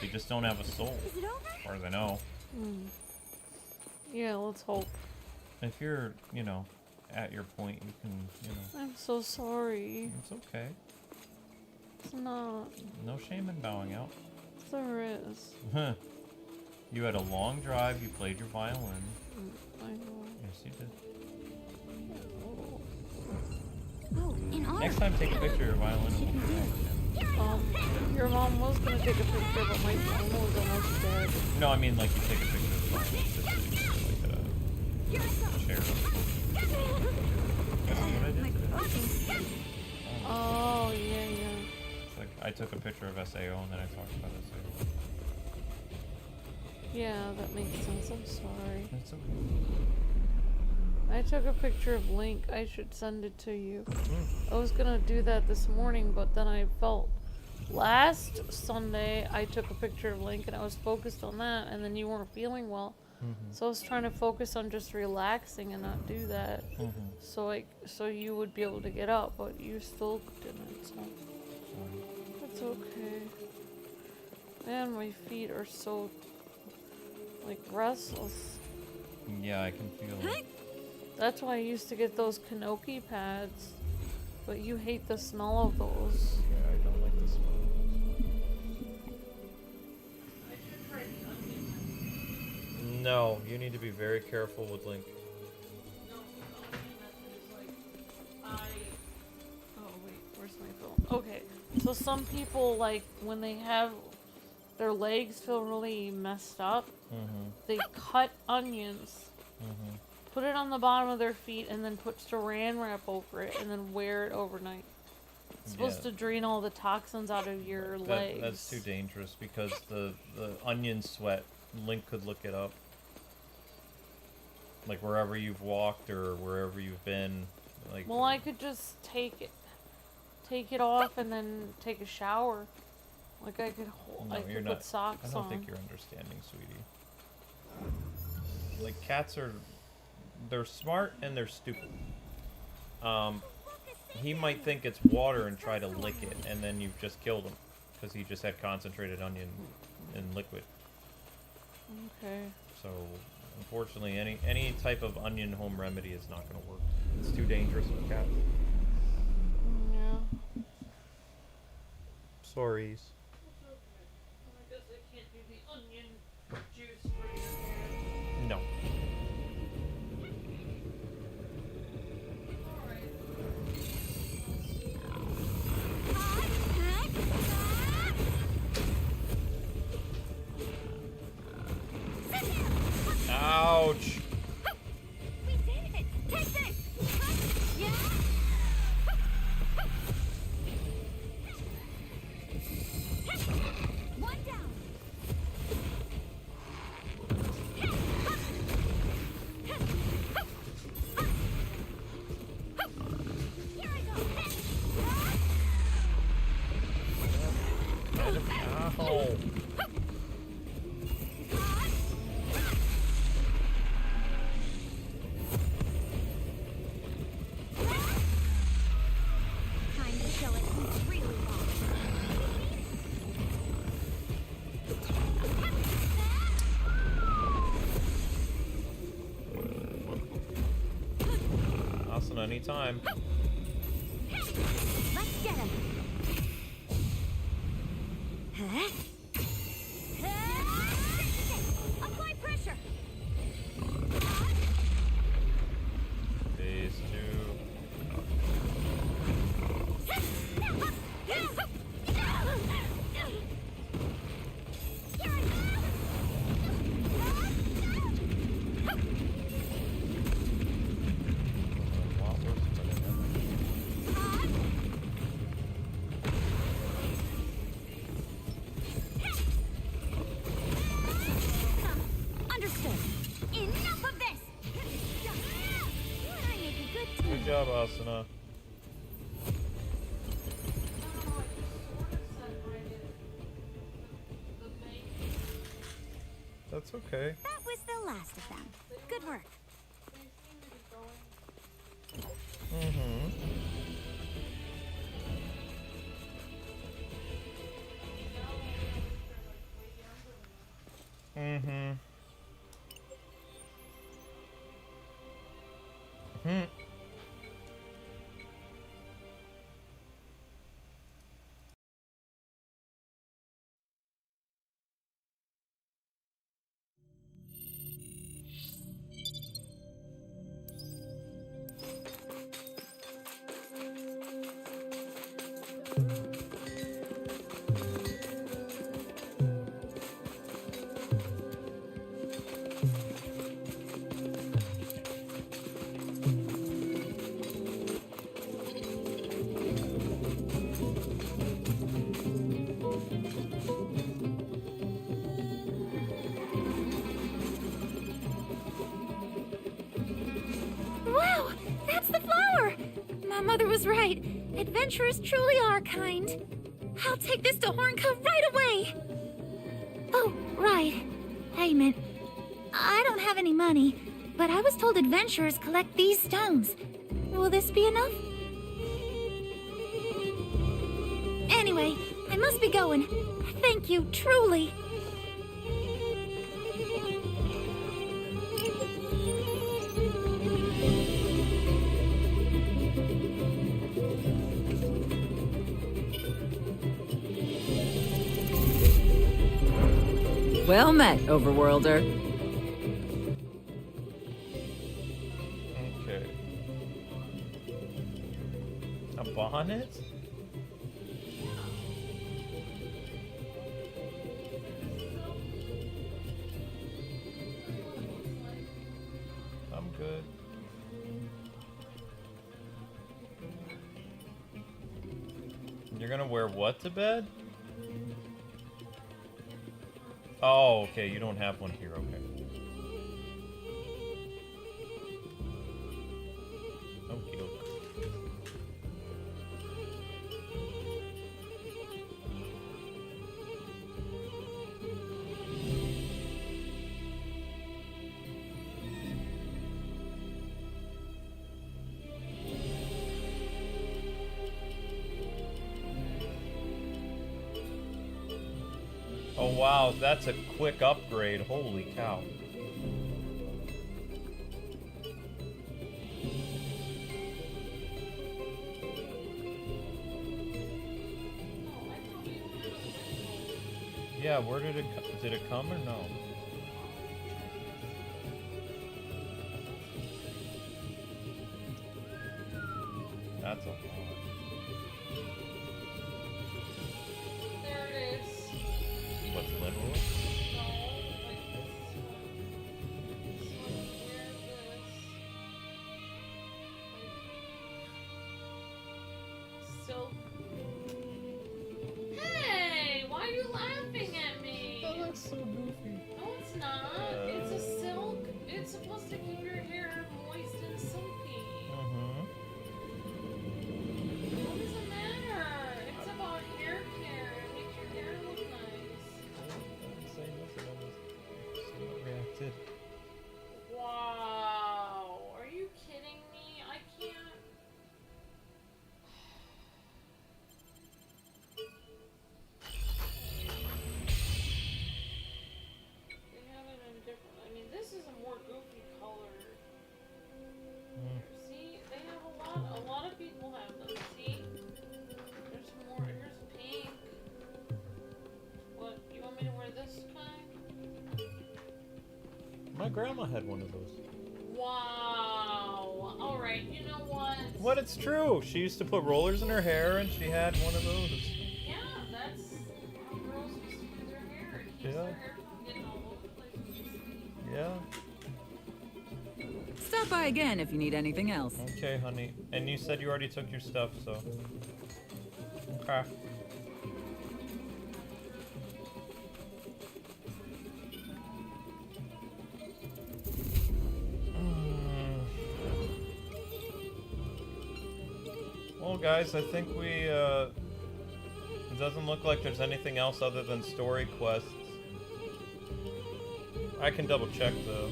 [SPEAKER 1] They just don't have a soul, as far as I know.
[SPEAKER 2] Yeah, let's hope.
[SPEAKER 1] If you're, you know, at your point, you can, you know.
[SPEAKER 2] I'm so sorry.
[SPEAKER 1] It's okay.
[SPEAKER 2] It's not.
[SPEAKER 1] No shame in bowing out.
[SPEAKER 2] There is.
[SPEAKER 1] You had a long drive. You played your violin.
[SPEAKER 2] I know.
[SPEAKER 1] Yes, you did.
[SPEAKER 7] Oh, in honor.
[SPEAKER 1] Next time, take a picture of your violin and we'll put it over again.
[SPEAKER 2] Your mom was gonna take a picture, but my phone was almost dead.
[SPEAKER 1] No, I mean like you take a picture of the violin. Like a chair. That's what I did today.
[SPEAKER 2] Oh, yeah, yeah.
[SPEAKER 1] It's like I took a picture of SAO and then I talked about SAO.
[SPEAKER 2] Yeah, that makes sense. I'm sorry.
[SPEAKER 1] It's okay.
[SPEAKER 2] I took a picture of Link. I should send it to you. I was gonna do that this morning, but then I felt last Sunday I took a picture of Link and I was focused on that, and then you weren't feeling well. So I was trying to focus on just relaxing and not do that. So you would be able to get up, but you still didn't. So that's okay. Man, my feet are so like restless.
[SPEAKER 1] Yeah, I can feel it.
[SPEAKER 2] That's why I used to get those Kanoki pads, but you hate the smell of those.
[SPEAKER 1] Yeah, I don't like the smell. No, you need to be very careful with Link.
[SPEAKER 2] Oh wait, where's my phone? Okay, so some people, like, when they have their legs feel really messed up, they cut onions, put it on the bottom of their feet, and then put saran wrap over it, and then wear it overnight. It's supposed to drain all the toxins out of your legs.
[SPEAKER 1] That's too dangerous because the onion sweat, Link could look it up. Like wherever you've walked or wherever you've been, like.
[SPEAKER 2] Well, I could just take it off and then take a shower. Like I could hold,
[SPEAKER 1] No,
[SPEAKER 2] I
[SPEAKER 1] you're
[SPEAKER 2] could
[SPEAKER 1] not.
[SPEAKER 2] put socks
[SPEAKER 1] I don't
[SPEAKER 2] on.
[SPEAKER 1] think you're understanding, sweetie. Like cats are they're smart and they're stupid. He might think it's water and try to lick it, and then you've just killed him because he just had concentrated onion in liquid.
[SPEAKER 2] Okay.
[SPEAKER 1] So, unfortunately, any type of onion home remedy is not going to work. It's too dangerous for cats.
[SPEAKER 2] Yeah.
[SPEAKER 1] Sorries.
[SPEAKER 2] I guess I can't do the onion juice for you.
[SPEAKER 1] No. Ouch.
[SPEAKER 7] We did it! Take this! Yeah! One down! Here I go!
[SPEAKER 1] Ow.
[SPEAKER 7] Time to show it who's really
[SPEAKER 1] Awesome, anytime.
[SPEAKER 7] Let's get him! Huh? Apply pressure!
[SPEAKER 1] Phase 2.
[SPEAKER 7] Understood. Enough of this! I make a good team.
[SPEAKER 1] Good job, Asuna. That's okay.
[SPEAKER 7] That was the last of them. Good work.
[SPEAKER 1] Mm-hmm. Mm-hmm. Hmm.
[SPEAKER 7] Wow! That's the flower! My mother was right. Adventurers truly are kind. I'll take this to Horncove right away! Oh, right. Payment. I don't have any money, but I was told adventurers collect these stones. Will this be enough? Anyway, I must be going. Thank you, truly.
[SPEAKER 8] Well met, Overworlder.
[SPEAKER 1] Okay. A bonnet? I'm good. You're gonna wear what to bed? Oh, okay, you don't have one here, okay. Okie doke. wow, that's a quick upgrade. Holy cow. Yeah, where did it come? Did it come or no? That's a lot.
[SPEAKER 2] There it is.
[SPEAKER 1] What's Linwood?
[SPEAKER 2] No, like this one here, this. Silk. Hey, why are you laughing at me?
[SPEAKER 1] That looks so goofy.
[SPEAKER 2] No, it's not. It's a silk. It's supposed to keep your hair moist and silky. What does it matter? It's about hair care. It makes your hair look nice.
[SPEAKER 1] Reacted.
[SPEAKER 2] Wow. Are you kidding me? I can't. They have it in different. I mean, this is a more goofy color. See, they have a lot of people have them. See, there's more. Here's pink. What? You want me to wear this kind?
[SPEAKER 1] My grandma had one of those.
[SPEAKER 2] Wow. All right. You know what?
[SPEAKER 1] What? It's true. She used to put rollers in her hair, and she had one of those.
[SPEAKER 2] Yeah, that's how girls used to do their hair. It keeps
[SPEAKER 1] Yeah.
[SPEAKER 2] their hair from getting all over the place.
[SPEAKER 1] Yeah.
[SPEAKER 8] Stop by again if you need anything else.
[SPEAKER 1] Okay, honey. And you said you already took your stuff, so. Okay. Well, guys, I think we, it doesn't look like there's anything else other than story quests. I can double check, though.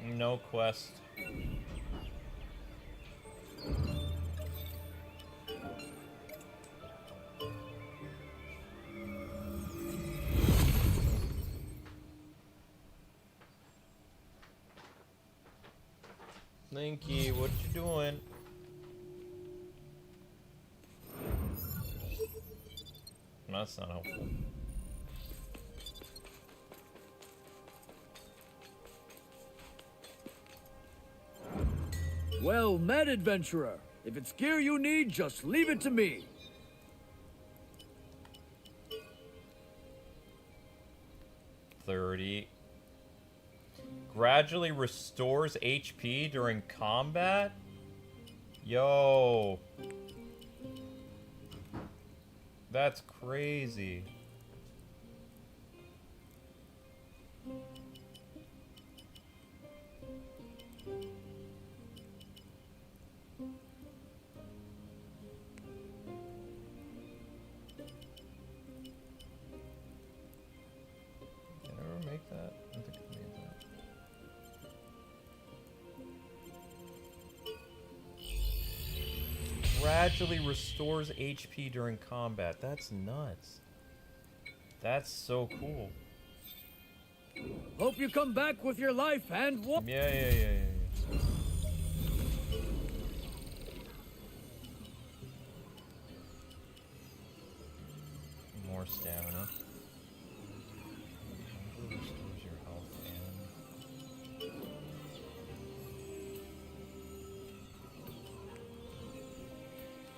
[SPEAKER 1] No quest. Slinky, what you doing? That's not helpful.
[SPEAKER 9] Well met, adventurer. If it's gear you need, just leave it to me.
[SPEAKER 1] 30. Gradually restores HP during combat? Yo. That's crazy. Did I ever make that? I don't think I made that. Gradually restores HP during combat. That's nuts. That's so cool.
[SPEAKER 9] Hope you come back with your life and what?
[SPEAKER 1] Yeah. More stamina. Restores your health and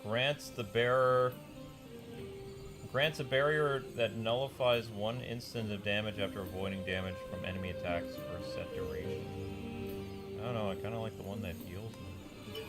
[SPEAKER 1] grants a barrier that nullifies one instant of damage after avoiding damage from enemy attacks for a set duration. I don't know, I kind of like the one that heals me.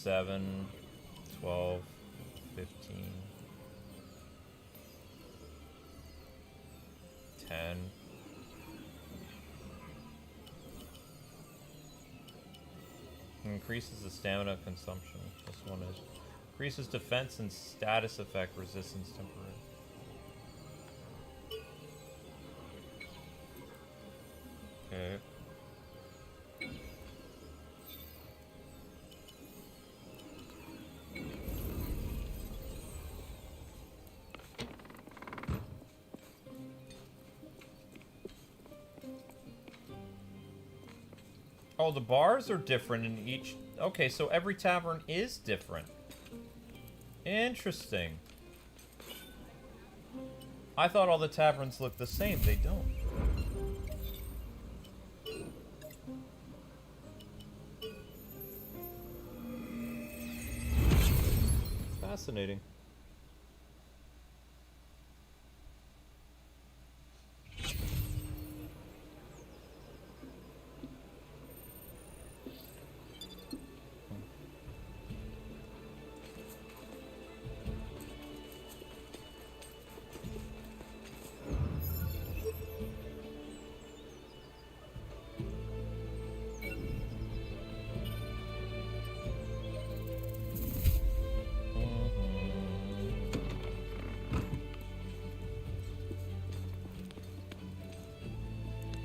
[SPEAKER 1] 7, 12, 15, 10. Increases the stamina consumption. This one is. Increases defense and status effect resistance temporary. Okay. Oh, the bars are different in each... Okay, so every tavern is different. Interesting. I thought all the taverns looked the same. They don't. Fascinating.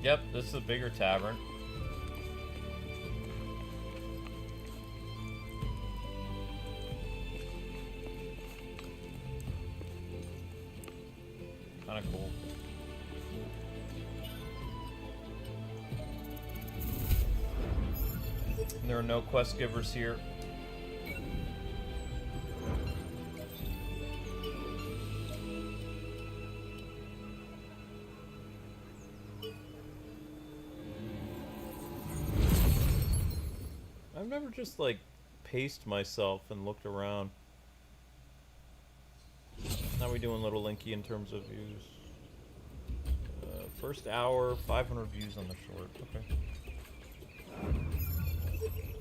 [SPEAKER 1] Yep, this is a bigger tavern. Kinda cool. And there are no quest givers here. I've never just like paced myself and looked around. How we doing, little Linky, in terms of views? First hour, 500 views on the short. Okay.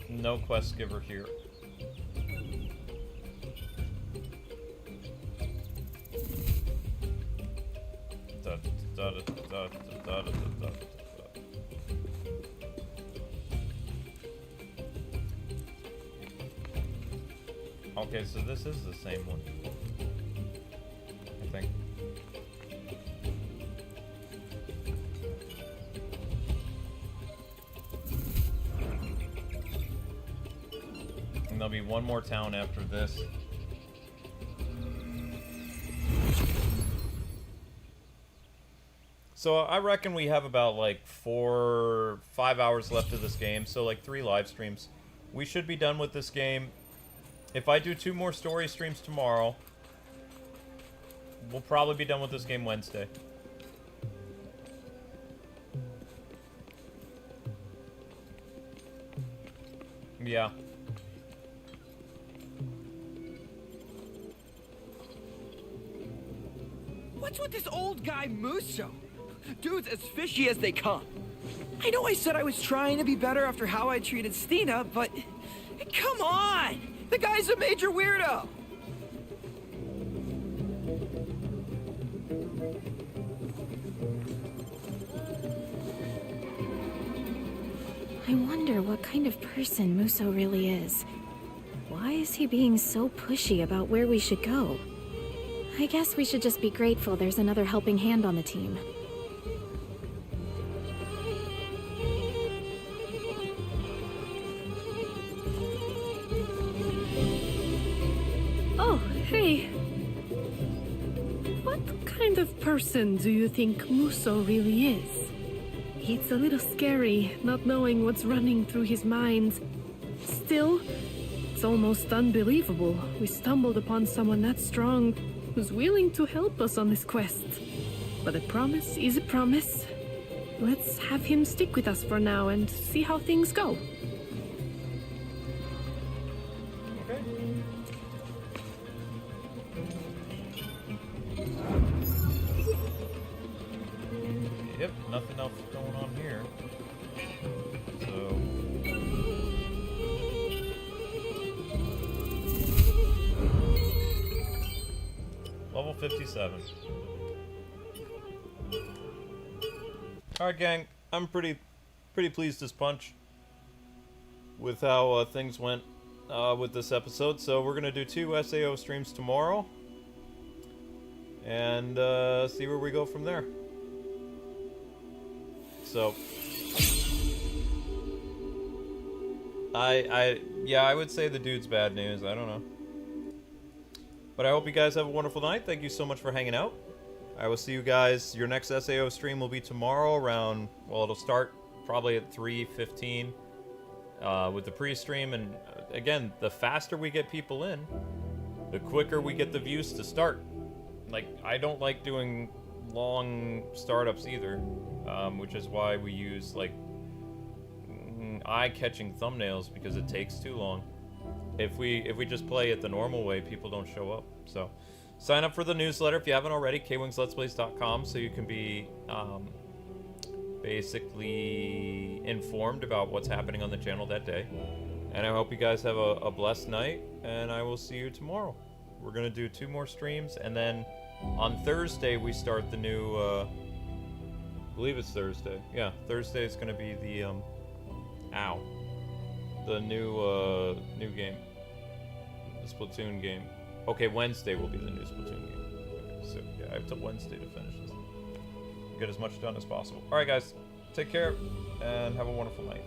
[SPEAKER 1] No quest giver here. Da, da, da, da, da, da, da, da. Okay, so this is the same one, I think. And there'll be one more town after this. So I reckon we have about like 4-5 hours left of this game, so like 3 live streams. We should be done with this game. If I do 2 more story streams tomorrow, we'll probably be done with this game Wednesday. Yeah.
[SPEAKER 5] What's with this old guy Musso? Dude's as fishy as they come. I know I said I was trying to be better after how I treated Stina, but come on! The guy's a major weirdo!
[SPEAKER 10] I wonder what kind of person Musso really is. Why is he being so pushy about where we should go? I guess we should just be grateful there's another helping hand on the team.
[SPEAKER 11] Oh, hey. What kind of person do you think Musso really is? It's a little scary, not knowing what's running through his mind. Still, it's almost unbelievable we stumbled upon someone that strong who's willing to help us on this quest. But a promise is a promise. Let's have him stick with us for now and see how things go.
[SPEAKER 1] Yep, nothing else going on here. So 57. Alright, gang. I'm pretty pleased as punch with how things went with this episode. So we're gonna do 2 SAO streams tomorrow, and see where we go from there. So yeah, I would say the dude's bad news. I don't know. But I hope you guys have a wonderful night. Thank you so much for hanging out. I will see you guys. Your next SAO stream will be tomorrow around, well, it'll start probably at 3:15 with the pre-stream. And again, the faster we get people in, the quicker we get the views to start. Like, I don't like doing long startups either, which is why we use, like, eye-catching thumbnails, because it takes too long. If we just play it the normal way, people don't show up. So sign up for the newsletter if you haven't already, kwingsletsplays.com, so you can be basically informed about what's happening on the channel that day. And I hope you guys have a blessed night, and I will see you tomorrow. We're gonna do 2 more streams, and then on Thursday we start the new I believe it's Thursday. Yeah, Thursday is gonna be the the new game, the Splatoon game. Okay, Wednesday will be the new Splatoon game. Okay, so yeah, I have till Wednesday to finish this. Get as much done as possible. All right, guys, take care and have a wonderful night.